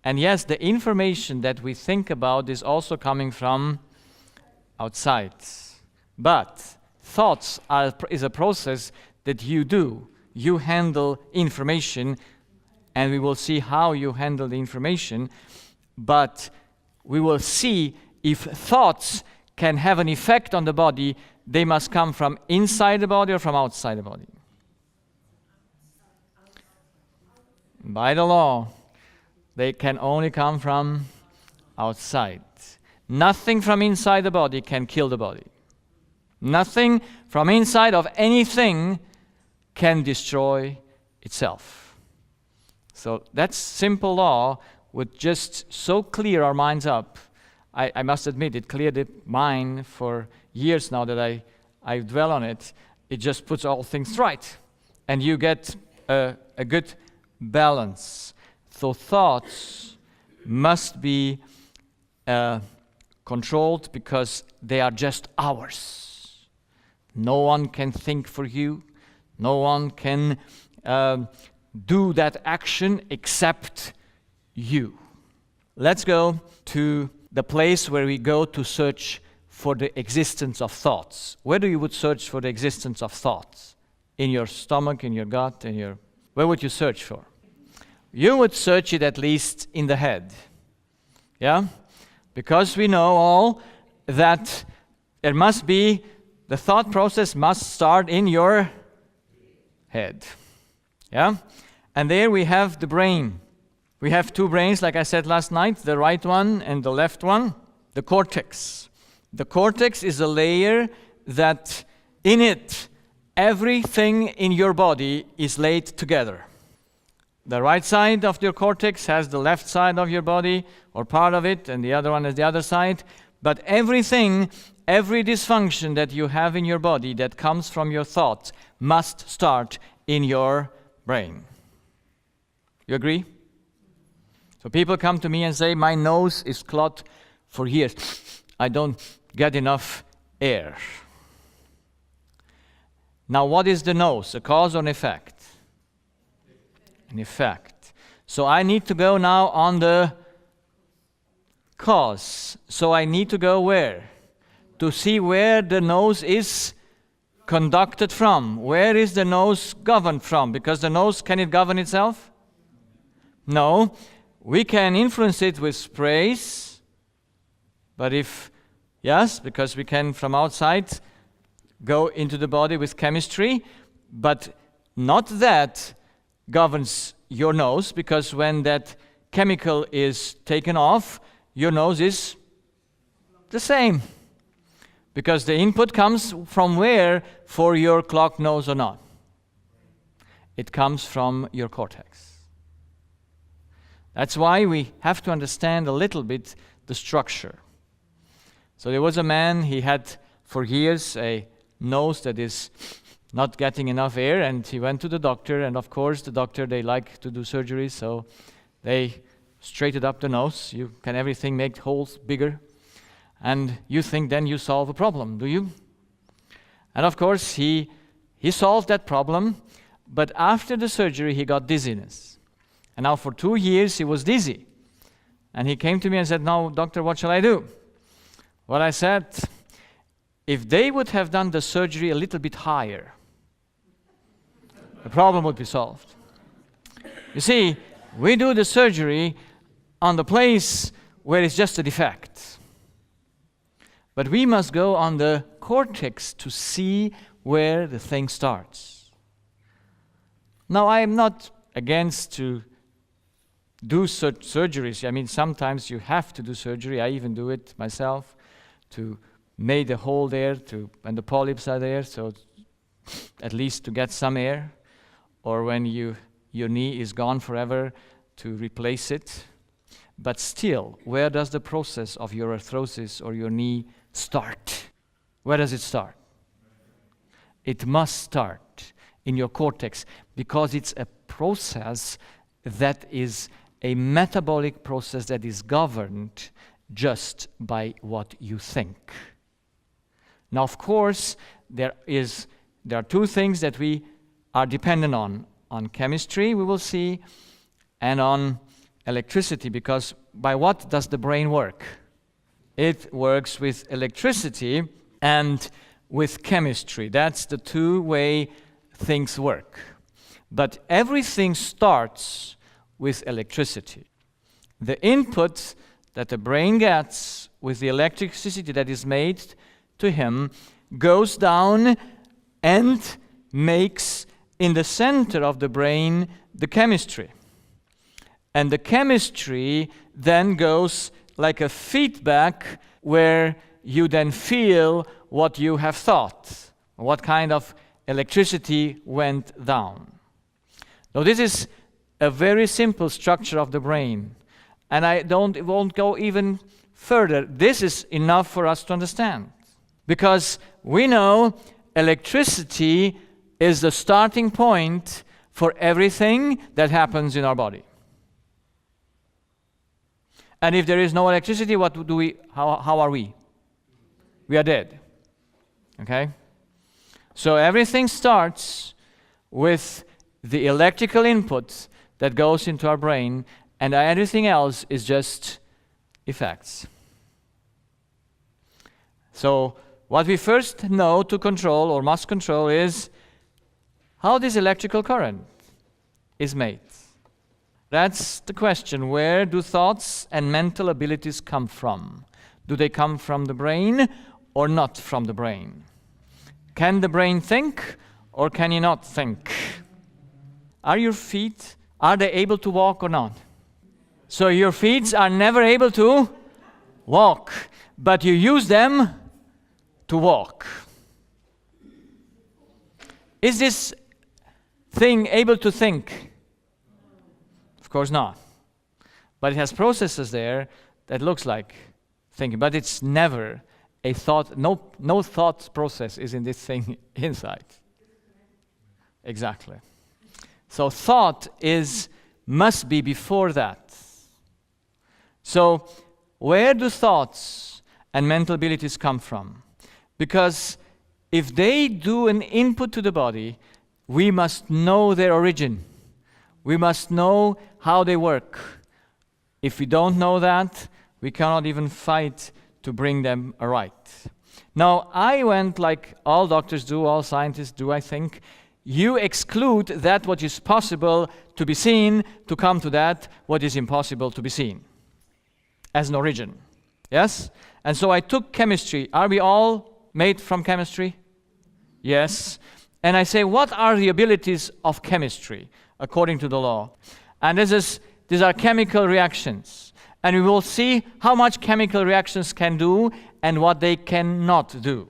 And yes, the information that we think about is also coming from outside. But thoughts is a process that you do. You handle information, and we will see how you handle the information. But we will see if thoughts can have an effect on the body, they must come from inside the body or from outside the body. By the law, they can only come from outside. Nothing from inside the body can kill the body. Nothing from inside of anything can destroy itself. So that simple law would just so clear our minds up. I must admit, it cleared mine for years now that I dwell on it. It just puts all things right. And you get a good balance. So thoughts must be controlled because they are just ours. No one can think for you. No one can do that action except you. Let's go to the place where we go to search for the existence of thoughts. Where do you would search for the existence of thoughts? In your stomach, in your gut, where would you search for? You would search it at least in the head. Yeah? Because we know all that there must be, the thought process must start in your head. Yeah? And there we have the brain. We have two brains, like I said last night, the right one and the left one. The cortex. The cortex is a layer that in it, everything in your body is laid together. The right side of your cortex has the left side of your body, or part of it, and the other one is the other side. But everything, every dysfunction that you have in your body that comes from your thoughts must start in your brain. You agree? So people come to me and say, my nose is clogged for years. I don't get enough air. Now what is the nose? A cause or an effect? An effect. So I need to go now on the cause. So I need to go where? To see where the nose is conducted from. Where is the nose governed from? Because the nose, can it govern itself? No. We can influence it with sprays, but yes, because we can from outside go into the body with chemistry, but not that governs your nose, because when that chemical is taken off, your nose is the same. Because the input comes from where for your clogged nose or not? It comes from your cortex. That's why we have to understand a little bit the structure. So there was a man, he had for years a nose that is not getting enough air, and he went to the doctor, and of course the doctor, they like to do surgery, so they straightened up the nose. You can everything make holes bigger, and you think then you solve a problem, do you? And of course he He solved that problem, but after the surgery, he got dizziness. And now for 2 years, he was dizzy. And he came to me and said, "Now, doctor, what shall I do?" Well, I said, if they would have done the surgery a little bit higher, the problem would be solved. You see, we do the surgery on the place where it's just a defect. But we must go on the cortex to see where the thing starts. Now, I am not against to do such surgeries. I mean, sometimes you have to do surgery. I even do it myself to make the hole there when the polyps are there, so at least to get some air. Or when your knee is gone forever, to replace it. But still, where does the process of your arthrosis or your knee start? Where does it start? It must start in your cortex, because it's a process that is a metabolic process that is governed just by what you think. Now, of course, there are two things that we are dependent on chemistry, we will see, and on electricity, because by what does the brain work? It works with electricity and with chemistry. That's the two-way things work. But everything starts with electricity. The input that the brain gets with the electricity that is made to him goes down and makes in the center of the brain the chemistry. And the chemistry then goes like a feedback where you then feel what you have thought, what kind of electricity went down. Now, this is a very simple structure of the brain, and it won't go even further. This is enough for us to understand, because we know electricity is the starting point for everything that happens in our body. And if there is no electricity, how are we? We are dead. Okay? So everything starts with the electrical input that goes into our brain, and everything else is just effects. So what we first know to control or must control is how this electrical current is made. That's the question. Where do thoughts and mental abilities come from? Do they come from the brain or not from the brain? Can the brain think or can you not think? Are your feet, are they able to walk or not? So your feet are never able to walk, but you use them to walk. Is this thing able to think? Of course not. But it has processes there that looks like thinking, but it's never a thought. No thought process is in this thing inside. Exactly. So thought must be before that. So where do thoughts and mental abilities come from? Because if they do an input to the body, we must know their origin. We must know how they work. If we don't know that, we cannot even fight to bring them aright. Now, I went like all doctors do, all scientists do, I think. You exclude that what is possible to be seen to come to that what is impossible to be seen as an origin. Yes? And so I took chemistry. Are we all made from chemistry? Yes. And I say, what are the abilities of chemistry according to the law? And these are chemical reactions. And we will see how much chemical reactions can do and what they cannot do.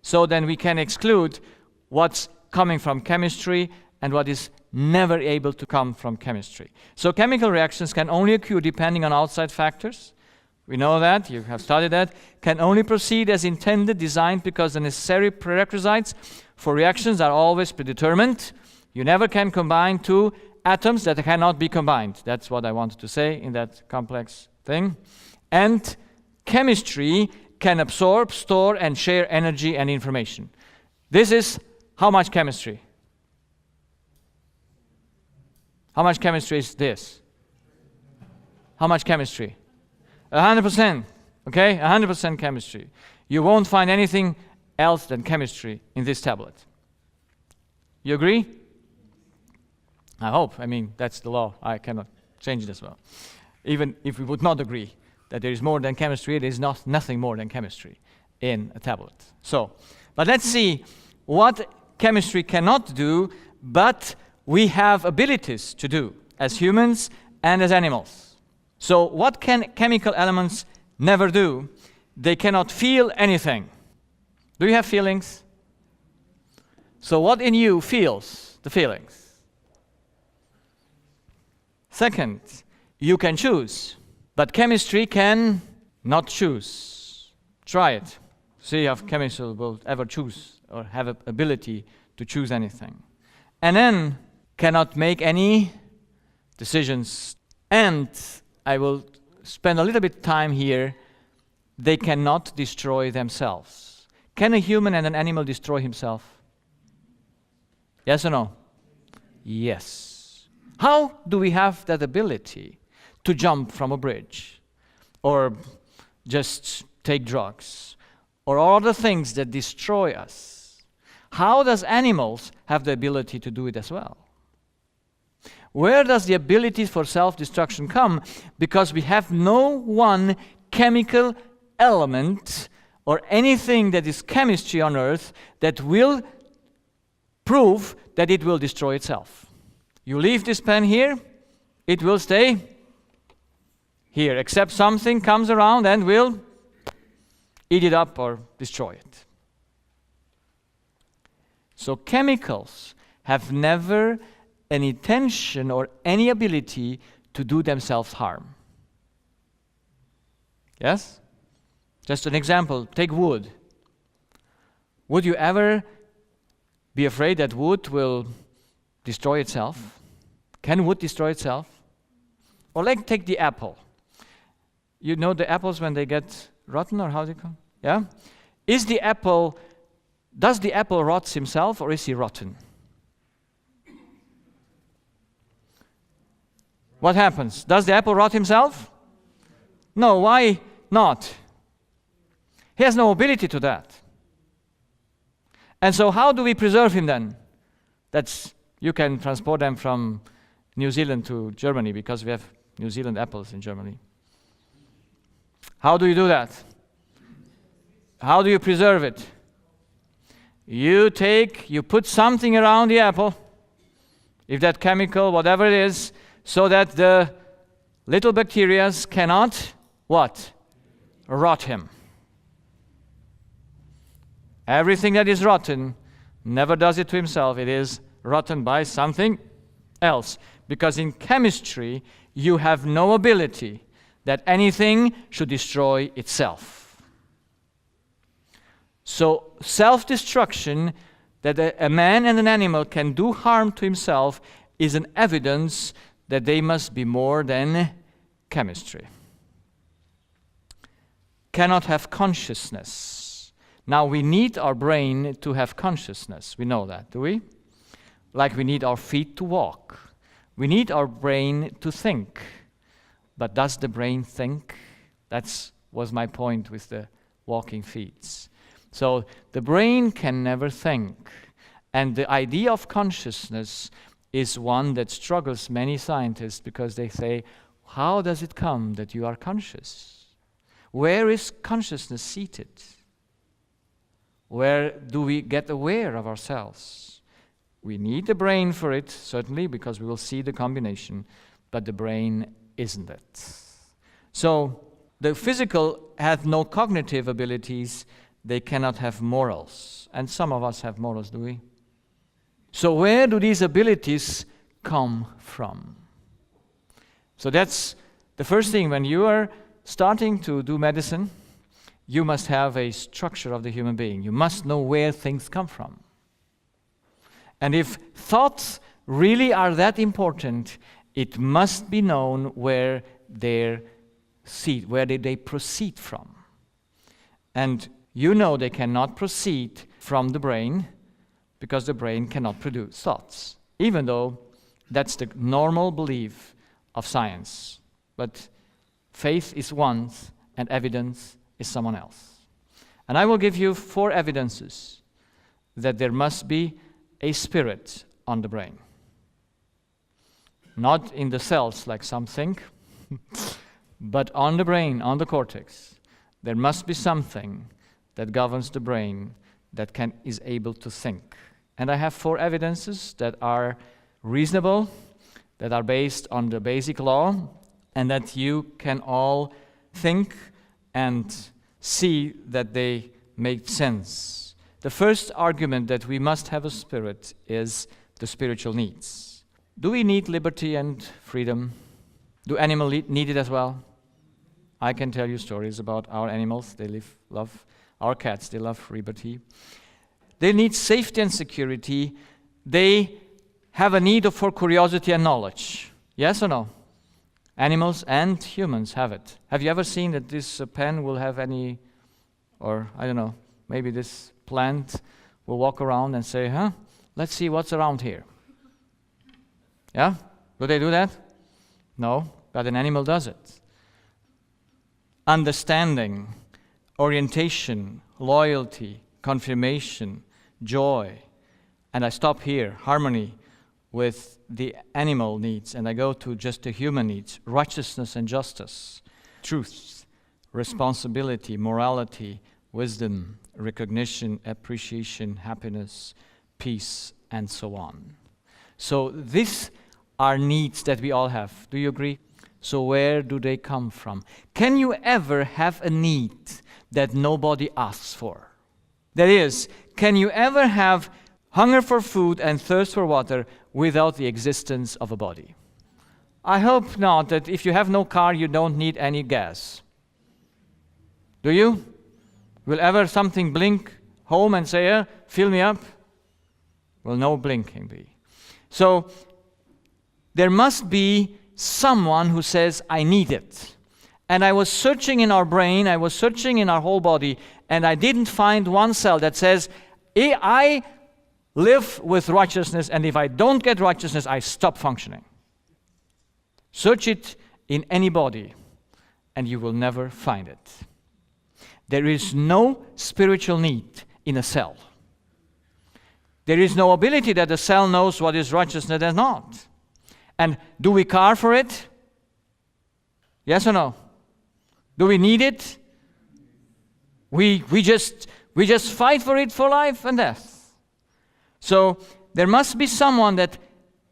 So then we can exclude what's coming from chemistry and what is never able to come from chemistry. So chemical reactions can only occur depending on outside factors. We know that, you have studied that. Can only proceed as intended, designed, because the necessary prerequisites for reactions are always predetermined. You never can combine two atoms that cannot be combined. That's what I wanted to say in that complex thing. And chemistry can absorb, store, and share energy and information. This is How much chemistry? How much chemistry is this? How much chemistry? 100%. Okay? 100% chemistry. You won't find anything else than chemistry in this tablet. You agree? I hope. I mean, that's the law. I cannot change it as well. Even if we would not agree that there is more than chemistry, there is nothing more than chemistry in a tablet. So, but let's see what chemistry cannot do, but we have abilities to do as humans and as animals. So what can chemical elements never do? They cannot feel anything. Do you have feelings? So what in you feels the feelings? Second, you can choose, but chemistry can not choose. Try it. See if chemistry will ever choose or have an ability to choose anything. And then cannot make any decisions. And I will spend a little bit time here. They cannot destroy themselves. Can a human and an animal destroy himself? Yes or no? Yes. How do we have that ability to jump from a bridge or just take drugs or all the things that destroy us? How does animals have the ability to do it as well? Where does the ability for self-destruction come? Because we have no one chemical element or anything that is chemistry on earth that will prove that it will destroy itself. You leave this pen here, it will stay here, except something comes around and will eat it up or destroy it. So chemicals have never any intention or any ability to do themselves harm. Yes? Just an example, take wood. Would you ever be afraid that wood will destroy itself? Can wood destroy itself? Or like take the apple. You know the apples when they get rotten, or how they come? Yeah? Does the apple rot himself, or is he rotten? What happens? Does the apple rot himself? No, why not? He has no ability to that. And so how do we preserve him then? You can transport them from New Zealand to Germany because we have New Zealand apples in Germany. How do you do that? How do you preserve it? You put something around the apple, if that chemical, whatever it is, so that the little bacteria cannot, what? Rot him. Everything that is rotten never does it to himself. It is rotten by something else. Because in chemistry, you have no ability that anything should destroy itself. So self-destruction, that a man and an animal can do harm to himself, is an evidence that they must be more than chemistry. Cannot have consciousness. Now we need our brain to have consciousness. We know that, do we? Like we need our feet to walk. We need our brain to think. But does the brain think? That was my point with the walking feet. So the brain can never think. And the idea of consciousness is one that struggles many scientists because they say, how does it come that you are conscious? Where is consciousness seated? Where do we get aware of ourselves? We need the brain for it, certainly, because we will see the combination, but the brain isn't it. So the physical have no cognitive abilities, they cannot have morals. And some of us have morals, do we? So where do these abilities come from? So that's the first thing. When you are starting to do medicine, you must have a structure of the human being. You must know where things come from. And if thoughts really are that important, it must be known where they proceed from. And you know they cannot proceed from the brain, because the brain cannot produce thoughts, even though that's the normal belief of science. But faith is one, and evidence is someone else. And I will give you 4 evidences that there must be a spirit on the brain. Not in the cells like some think, but on the brain, on the cortex. There must be something that governs the brain that is able to think. And I have 4 evidences that are reasonable, that are based on the basic law, and that you can all think and see that they make sense. The first argument that we must have a spirit is the spiritual needs. Do we need liberty and freedom? Do animals need it as well? I can tell you stories about our animals. They love our cats. They love liberty. They need safety and security. They have a need for curiosity and knowledge. Yes or no? Animals and humans have it. Have you ever seen that this pen will have any, or I don't know, maybe this plant will walk around and say, let's see what's around here. Yeah? Do they do that? No, but an animal does it. Understanding, orientation, loyalty, confirmation, joy. And I stop here, harmony with the animal needs, and I go to just the human needs, righteousness and justice, truth, responsibility, morality, wisdom, recognition, appreciation, happiness, peace, and so on. So these are needs that we all have. Do you agree? So where do they come from? Can you ever have a need that nobody asks for? That is, can you ever have hunger for food and thirst for water without the existence of a body? I hope not, that if you have no car, you don't need any gas. Do you? Will ever something blink home and say, fill me up? Will no blinking be. So there must be someone who says, I need it. And I was searching in our brain, I was searching in our whole body, and I didn't find one cell that says, I live with righteousness, and if I don't get righteousness, I stop functioning. Search it in any body, and you will never find it. There is no spiritual need in a cell. There is no ability that the cell knows what is righteousness and not. And do we care for it? Yes or no? Do we need it? We just fight for it for life and death. So there must be someone that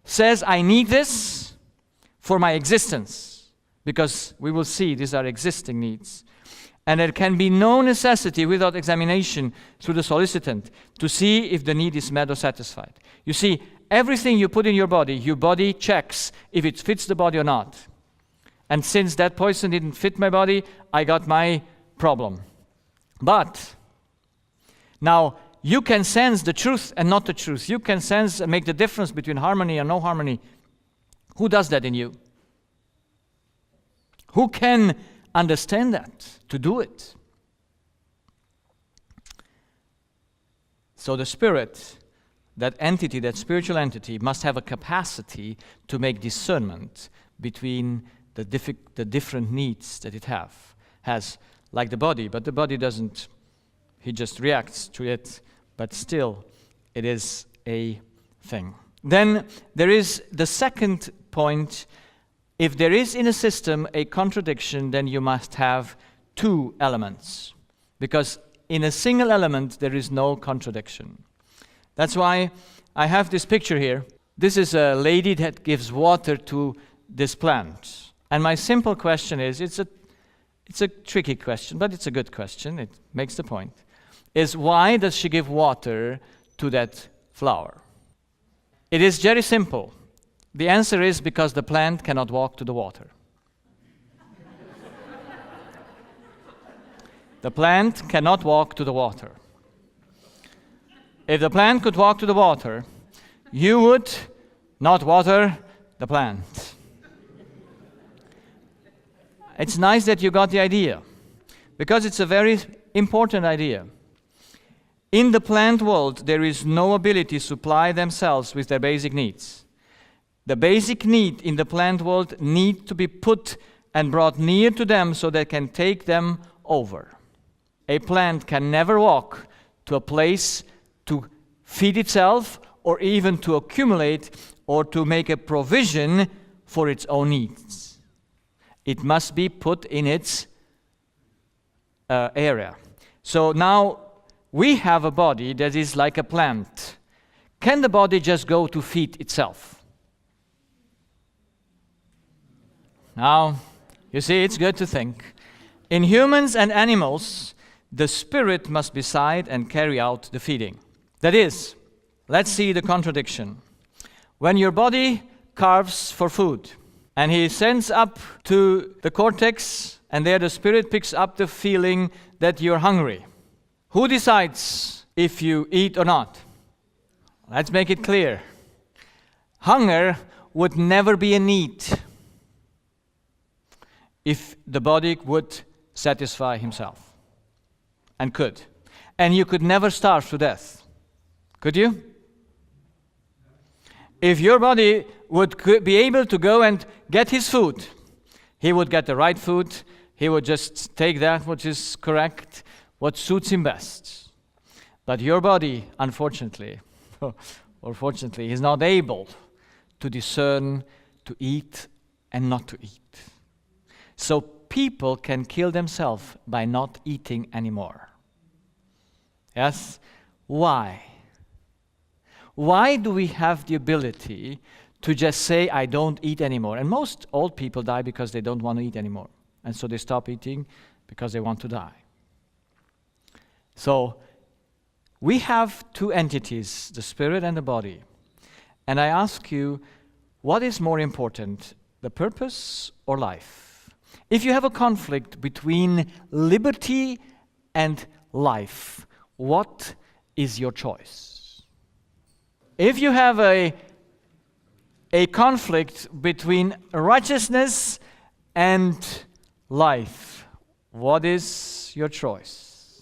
says, I need this for my existence, because we will see these are existing needs. And there can be no necessity without examination through the solicitant to see if the need is met or satisfied. You see, everything you put in your body checks if it fits the body or not. And since that poison didn't fit my body, I got my problem. But now you can sense the truth and not the truth. You can sense and make the difference between harmony and no harmony. Who does that in you? Who can understand that, to do it? So the spirit, that entity, that spiritual entity, must have a capacity to make discernment between the different needs that it has, like the body, but the body doesn't, he just reacts to it, but still it is a thing. Then there is the second point. If there is in a system a contradiction, then you must have 2 elements, because in a single element there is no contradiction. That's why I have this picture here. This is a lady that gives water to this plant. And my simple question is, it's a tricky question, but it's a good question. It makes the point. Is why does she give water to that flower? It is very simple. The answer is because the plant cannot walk to the water. The plant cannot walk to the water. If the plant could walk to the water, you would not water the plant. It's nice that you got the idea, because it's a very important idea. In the plant world, there is no ability to supply themselves with their basic needs. The basic need in the plant world need to be put and brought near to them so they can take them over. A plant can never walk to a place to feed itself or even to accumulate or to make a provision for its own needs. It must be put in its area. So now we have a body that is like a plant. Can the body just go to feed itself? Now, you see, it's good to think. In humans and animals, the spirit must decide and carry out the feeding. That is, let's see the contradiction. When your body carves for food, and he sends up to the cortex, and there the spirit picks up the feeling that you're hungry. Who decides if you eat or not? Let's make it clear. Hunger would never be a need if the body would satisfy himself, and could. And you could never starve to death. Could you? If your body would be able to go and get his food, he would get the right food, he would just take that which is correct, what suits him best. But your body, unfortunately, or fortunately, is not able to discern to eat and not to eat. So people can kill themselves by not eating anymore. Yes? Why? Why do we have the ability to just say, I don't eat anymore? And most old people die because they don't want to eat anymore. And so they stop eating because they want to die. So we have two entities, the spirit and the body. And I ask you, what is more important, the purpose or life? If you have a conflict between liberty and life, what is your choice? If you have a conflict between righteousness and life, what is your choice?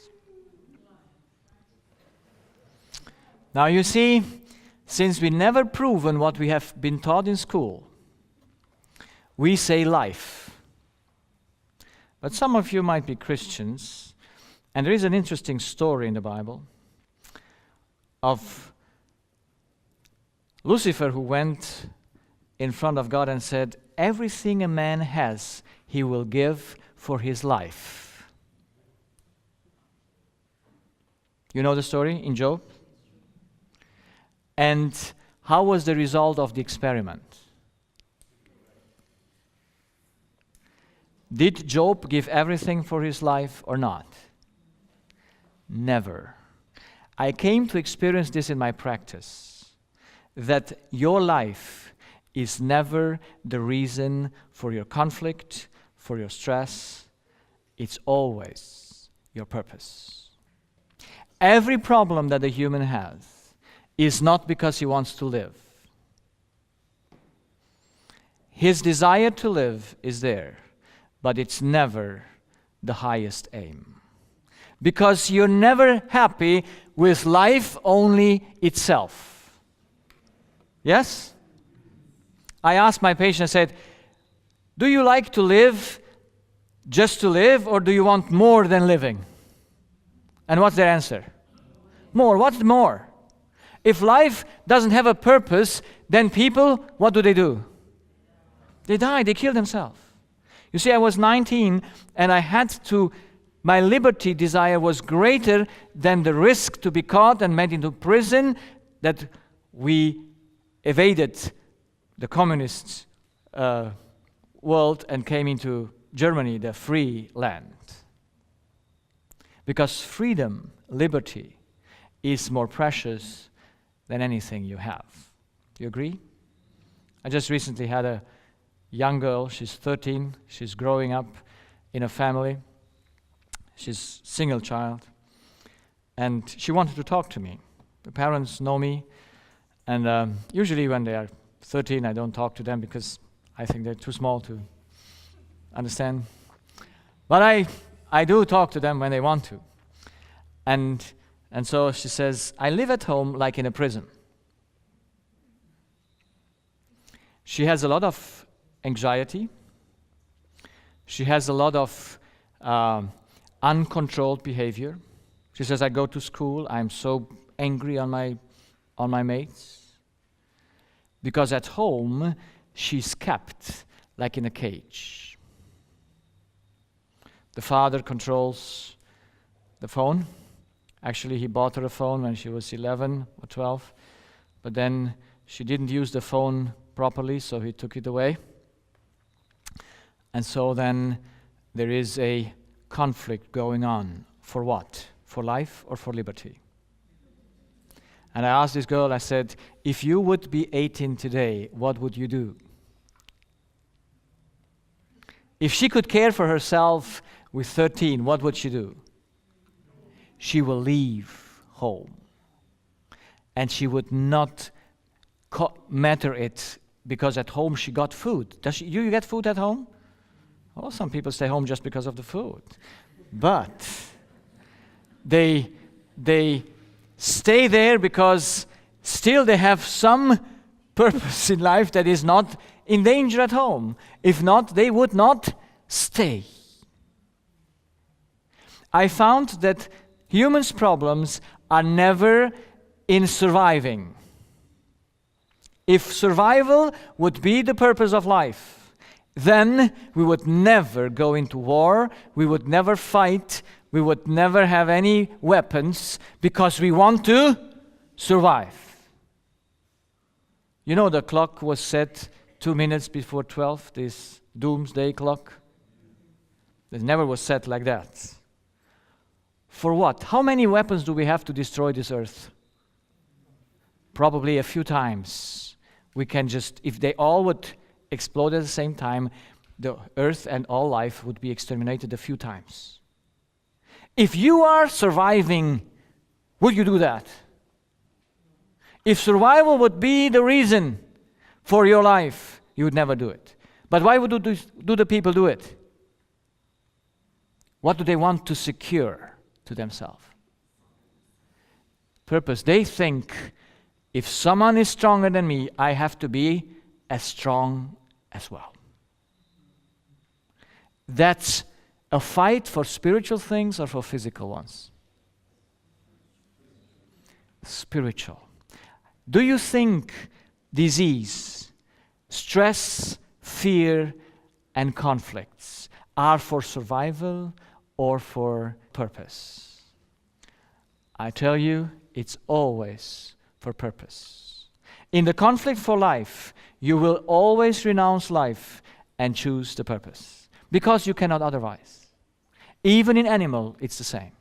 Now you see, since we never proven what we have been taught in school, we say life. But some of you might be Christians, and there is an interesting story in the Bible of Lucifer, who went in front of God and said, everything a man has, he will give for his life. You know the story in Job? And how was the result of the experiment? Did Job give everything for his life or not? Never. I came to experience this in my practice, that your life is never the reason for your conflict, for your stress. It's always your purpose. Every problem that a human has is not because he wants to live. His desire to live is there, but it's never the highest aim. Because you're never happy with life only itself. Yes? I asked my patient, I said, do you like to live just to live, or do you want more than living? And what's their answer? More. What's more? If life doesn't have a purpose, then people, what do? They die, they kill themselves. You see, I was 19, and I had to, my liberty desire was greater than the risk to be caught and made into prison, that we evaded the communist world and came into Germany, the free land. Because freedom, liberty, is more precious than anything you have. Do you agree? I just recently had a young girl, she's 13, she's growing up in a family, she's a single child, and she wanted to talk to me. The parents know me, and usually when they are 13, I don't talk to them because I think they're too small to understand. But I do talk to them when they want to. And And so she says, I live at home like in a prison. She has a lot of anxiety. She has a lot of uncontrolled behavior. She says, I go to school, I'm so angry on my mates. Because at home, she's kept like in a cage. The father controls the phone. Actually, he bought her a phone when she was 11 or 12. But then she didn't use the phone properly, so he took it away. And so then there is a conflict going on. For what? For life or for liberty? And I asked this girl, I said, if you would be 18 today, what would you do? If she could care for herself with 13, what would she do? She will leave home. And she would not matter it because at home she got food. You get food at home? Oh, some people stay home just because of the food. But they stay there because still they have some purpose in life that is not in danger at home. If not, they would not stay. I found that humans' problems are never in surviving. If survival would be the purpose of life, then we would never go into war, we would never fight, we would never have any weapons because we want to survive. You know, the clock was set 2 minutes before 12, this doomsday clock. It never was set like that. For what? How many weapons do we have to destroy this earth? Probably a few times. We can just, if they all would explode at the same time, the earth and all life would be exterminated a few times. If you are surviving, would you do that? If survival would be the reason for your life, you would never do it. But why would do the people do it? What do they want to secure to themselves? Purpose. They think, if someone is stronger than me, I have to be as strong as well. That's a fight for spiritual things or for physical ones? Spiritual. Do you think disease, stress, fear, and conflicts are for survival or for purpose? I tell you, it's always for purpose. In the conflict for life, you will always renounce life and choose the purpose, because you cannot otherwise. Even in animal, it's the same.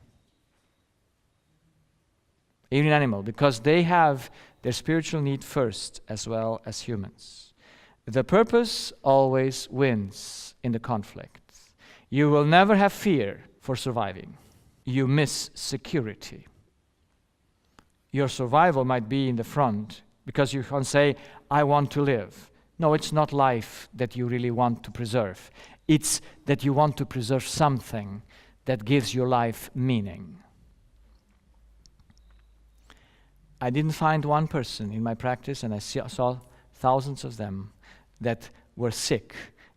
Even in animal, because they have their spiritual need first as well as humans. The purpose always wins in the conflict. You will never have fear for surviving. You miss security. Your survival might be in the front because you can say, I want to live. No, it's not life that you really want to preserve. It's that you want to preserve something that gives your life meaning. I didn't find one person in my practice, and I saw thousands of them, that were sick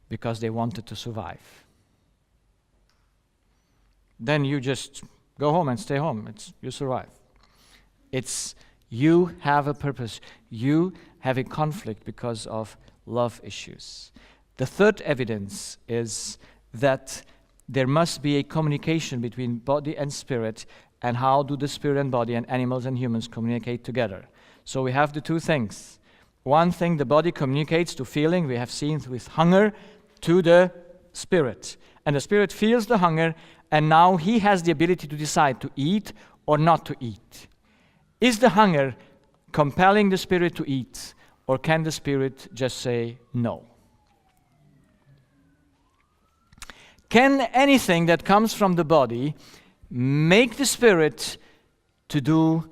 because they wanted to survive. Then you just go home and stay home. You survive. It's you have a purpose. You have a conflict because of love issues. The third evidence is that there must be a communication between body and spirit, and how do the spirit and body and animals and humans communicate together. So we have the two things. One thing, the body communicates to feeling, we have seen with hunger, to the spirit. And the spirit feels the hunger, and now he has the ability to decide to eat or not to eat. Is the hunger compelling the spirit to eat, or can the spirit just say no? Can anything that comes from the body make the spirit to do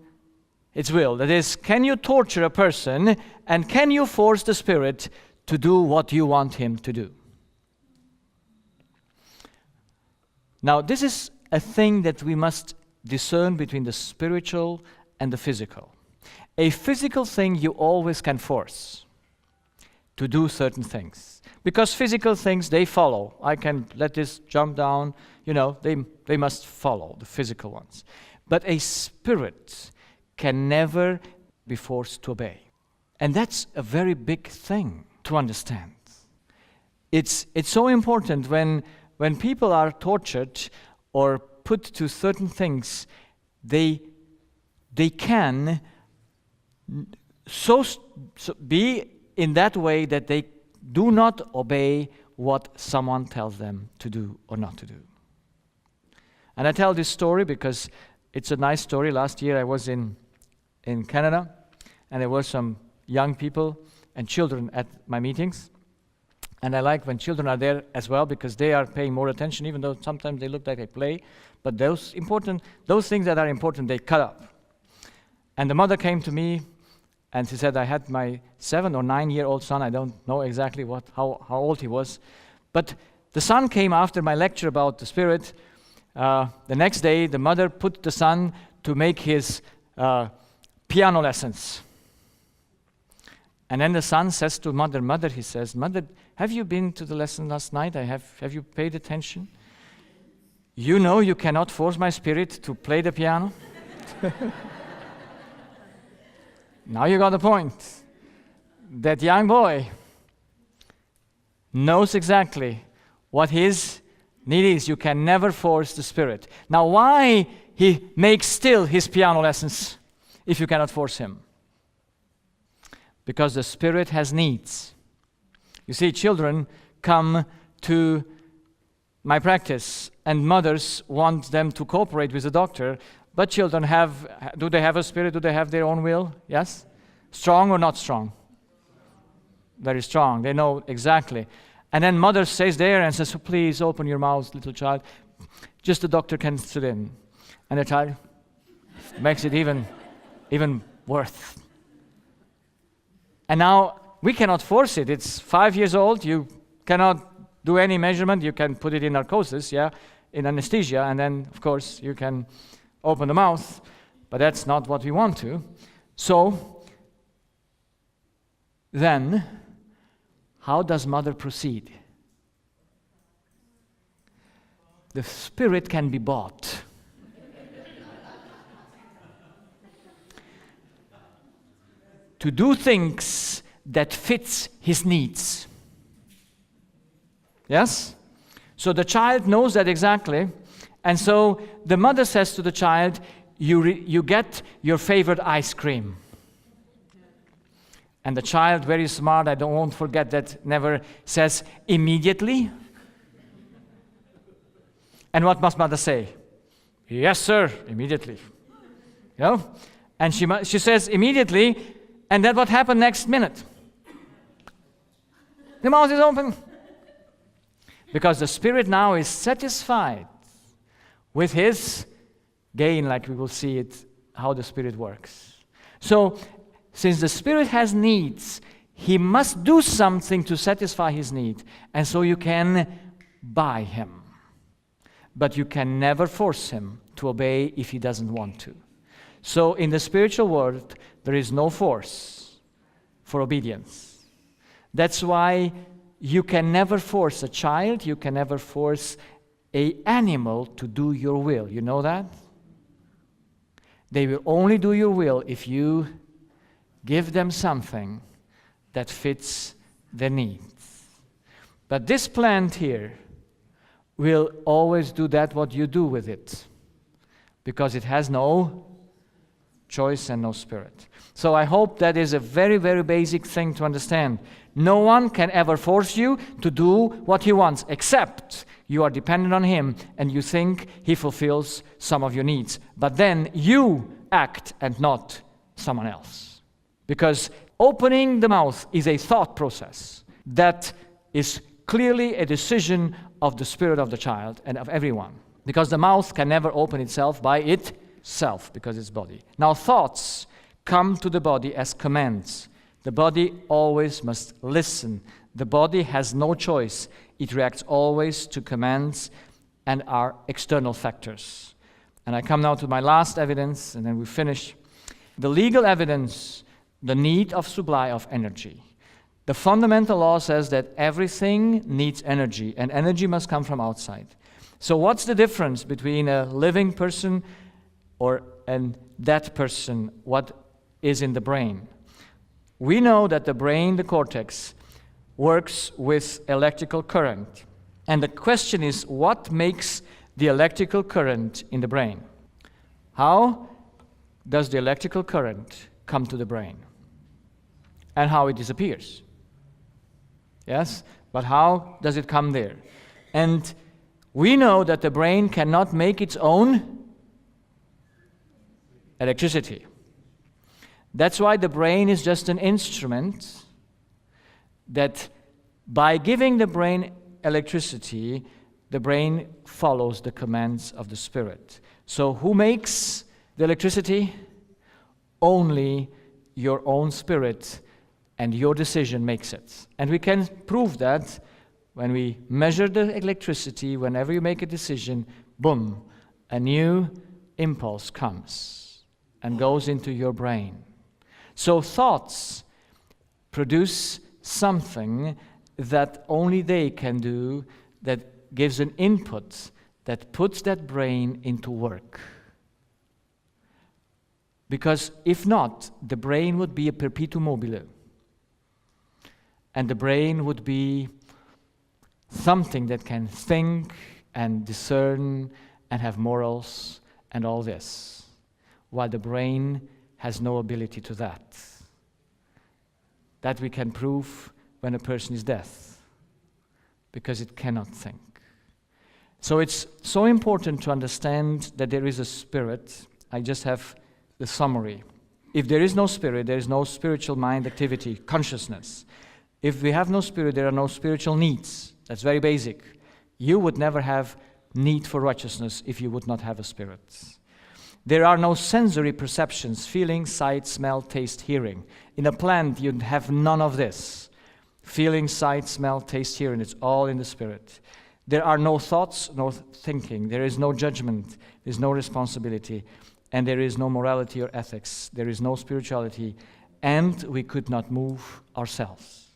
its will? That is, can you torture a person, and can you force the spirit to do what you want him to do? Now, this is a thing that we must discern between the spiritual and the physical. A physical thing you always can force to do certain things. Because physical things, they follow. I can let this jump down, they must follow, the physical ones. But a spirit can never be forced to obey. And that's a very big thing to understand. It's so important when people are tortured or put to certain things, they can so be in that way that they do not obey what someone tells them to do or not to do. And I tell this story because it's a nice story. Last year I was in Canada, and there were some young people and children at my meetings. And I like when children are there as well because they are paying more attention, even though sometimes they look like they play. But those things that are important, they cut up. And the mother came to me and she said, I had my 7 or 9-year-old son. I don't know exactly how old he was. But the son came after my lecture about the Spirit. The next day, the mother put the son to make his piano lessons. And then the son says to mother, he says, Mother, have you been to the lesson last night? Have you paid attention? You know you cannot force my spirit to play the piano. Now you got the point. That young boy knows exactly what his need is. You can never force the spirit. Now why he makes still his piano lessons if you cannot force him? Because the spirit has needs. You see, children come to my practice and mothers want them to cooperate with the doctor, but children do they have a spirit? Do they have their own will? Yes? Strong or not strong? Very strong. They know exactly. And then mother stays there and says, please open your mouth, little child. Just the doctor can sit in. And the child makes it even worse. And now we cannot force it. It's 5 years old. You cannot do any measurement. You can put it in narcosis, in anesthesia, and then, of course, you can open the mouth. But that's not what we want to. So, then, how does mother proceed? The spirit can be bought. To do things that fits his needs. Yes? So the child knows that exactly. And so the mother says to the child, you get your favorite ice cream. And the child, very smart, won't forget that, never says immediately. And what must mother say? Yes, sir, immediately. And she says immediately, and then what happened next minute? The mouth is open. Because the spirit now is satisfied with his gain, like we will see it, how the spirit works. So, since the spirit has needs, he must do something to satisfy his need. And so you can buy him. But you can never force him to obey if he doesn't want to. So in the spiritual world, there is no force for obedience. That's why you can never force a child, you can never force an animal to do your will. You know that? They will only do your will if you give them something that fits their needs. But this plant here will always do that what you do with it, because it has no choice and no spirit. So I hope that is a very, very basic thing to understand. No one can ever force you to do what he wants, except you are dependent on him and you think he fulfills some of your needs. But then you act and not someone else. Because opening the mouth is a thought process that is clearly a decision of the spirit of the child and of everyone. Because the mouth can never open itself by itself, because it's body. Now thoughts come to the body as commands. The body always must listen. The body has no choice. It reacts always to commands and are external factors. And I come now to my last evidence, and then we finish. The legal evidence, the need of supply of energy. The fundamental law says that everything needs energy, and energy must come from outside. So what's the difference between a living person or a dead person? What is in the brain? We know that the brain, the cortex, works with electrical current. And the question is, what makes the electrical current in the brain? How does the electrical current come to the brain? And how it disappears? Yes, but how does it come there? And we know that the brain cannot make its own electricity. That's why the brain is just an instrument that by giving the brain electricity, the brain follows the commands of the spirit. So who makes the electricity? Only your own spirit, and your decision makes it. And we can prove that when we measure the electricity. Whenever you make a decision, boom, a new impulse comes and goes into your brain. So thoughts produce something that only they can do, that gives an input that puts that brain into work. Because if not, the brain would be a perpetuum mobile. And the brain would be something that can think and discern and have morals and all this, while the brain has no ability to that. That we can prove when a person is dead, because it cannot think. So it's so important to understand that there is a spirit. I just have the summary. If there is no spirit, there is no spiritual mind activity, consciousness. If we have no spirit, there are no spiritual needs. That's very basic. You would never have need for righteousness if you would not have a spirit. There are no sensory perceptions, feeling, sight, smell, taste, hearing. In a plant, you'd have none of this. Feeling, sight, smell, taste, hearing, it's all in the spirit. There are no thoughts, no thinking. There is no judgment. There is no responsibility. And there is no morality or ethics. There is no spirituality. And we could not move ourselves.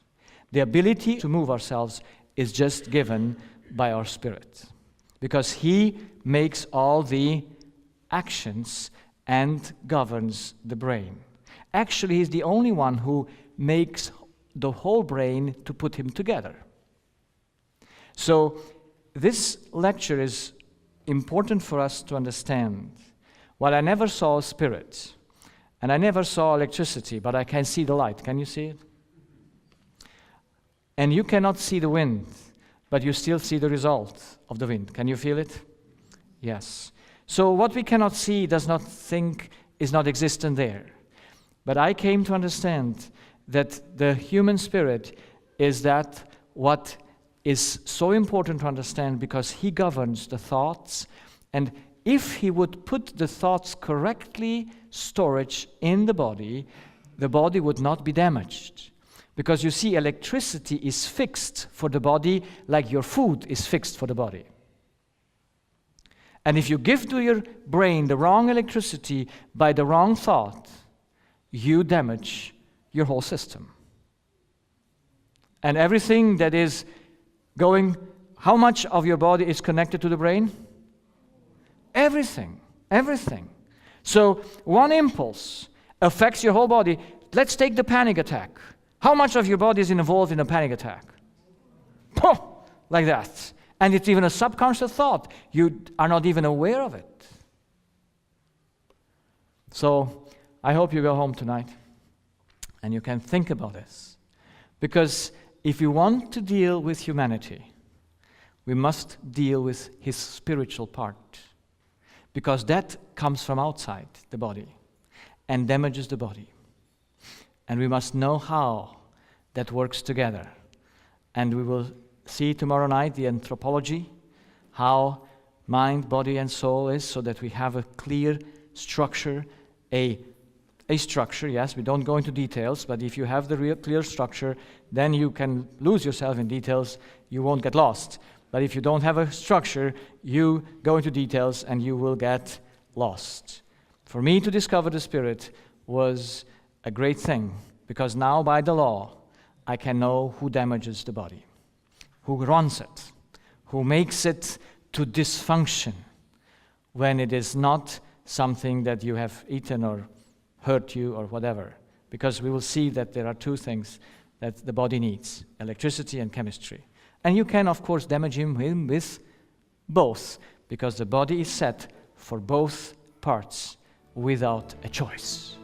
The ability to move ourselves is just given by our spirit, because He makes all the actions and governs the brain. Actually, He's the only one who makes the whole brain to put Him together. So this lecture is important for us to understand. While I never saw a spirit, and I never saw electricity, but I can see the light. Can you see it? And you cannot see the wind, but you still see the result of the wind. Can you feel it? Yes. So what we cannot see does not think is not existent there. But I came to understand that the human spirit is that what is so important to understand, because He governs the thoughts, and if He would put the thoughts correctly storage in the body would not be damaged. Because you see, electricity is fixed for the body like your food is fixed for the body. And if you give to your brain the wrong electricity by the wrong thought, you damage your whole system. And everything that is going, how much of your body is connected to the brain? Everything. So one impulse affects your whole body. Let's take the panic attack. How much of your body is involved in a panic attack? Like that. And it's even a subconscious thought. You are not even aware of it. So I hope you go home tonight and you can think about this. Because if we want to deal with humanity, we must deal with his spiritual part. Because that comes from outside the body and damages the body. And we must know how that works together. And we will see tomorrow night the anthropology, how mind, body, and soul is, so that we have a clear structure, a structure, yes, we don't go into details, but if you have the real clear structure, then you can lose yourself in details, you won't get lost. But if you don't have a structure, you go into details and you will get lost. For me to discover the Spirit was a great thing, because now by the law, I can know who damages the body, who runs it, who makes it to dysfunction when it is not something that you have eaten or hurt you or whatever. Because we will see that there are two things that the body needs, electricity and chemistry. And you can, of course, damage him with both, because the body is set for both parts without a choice.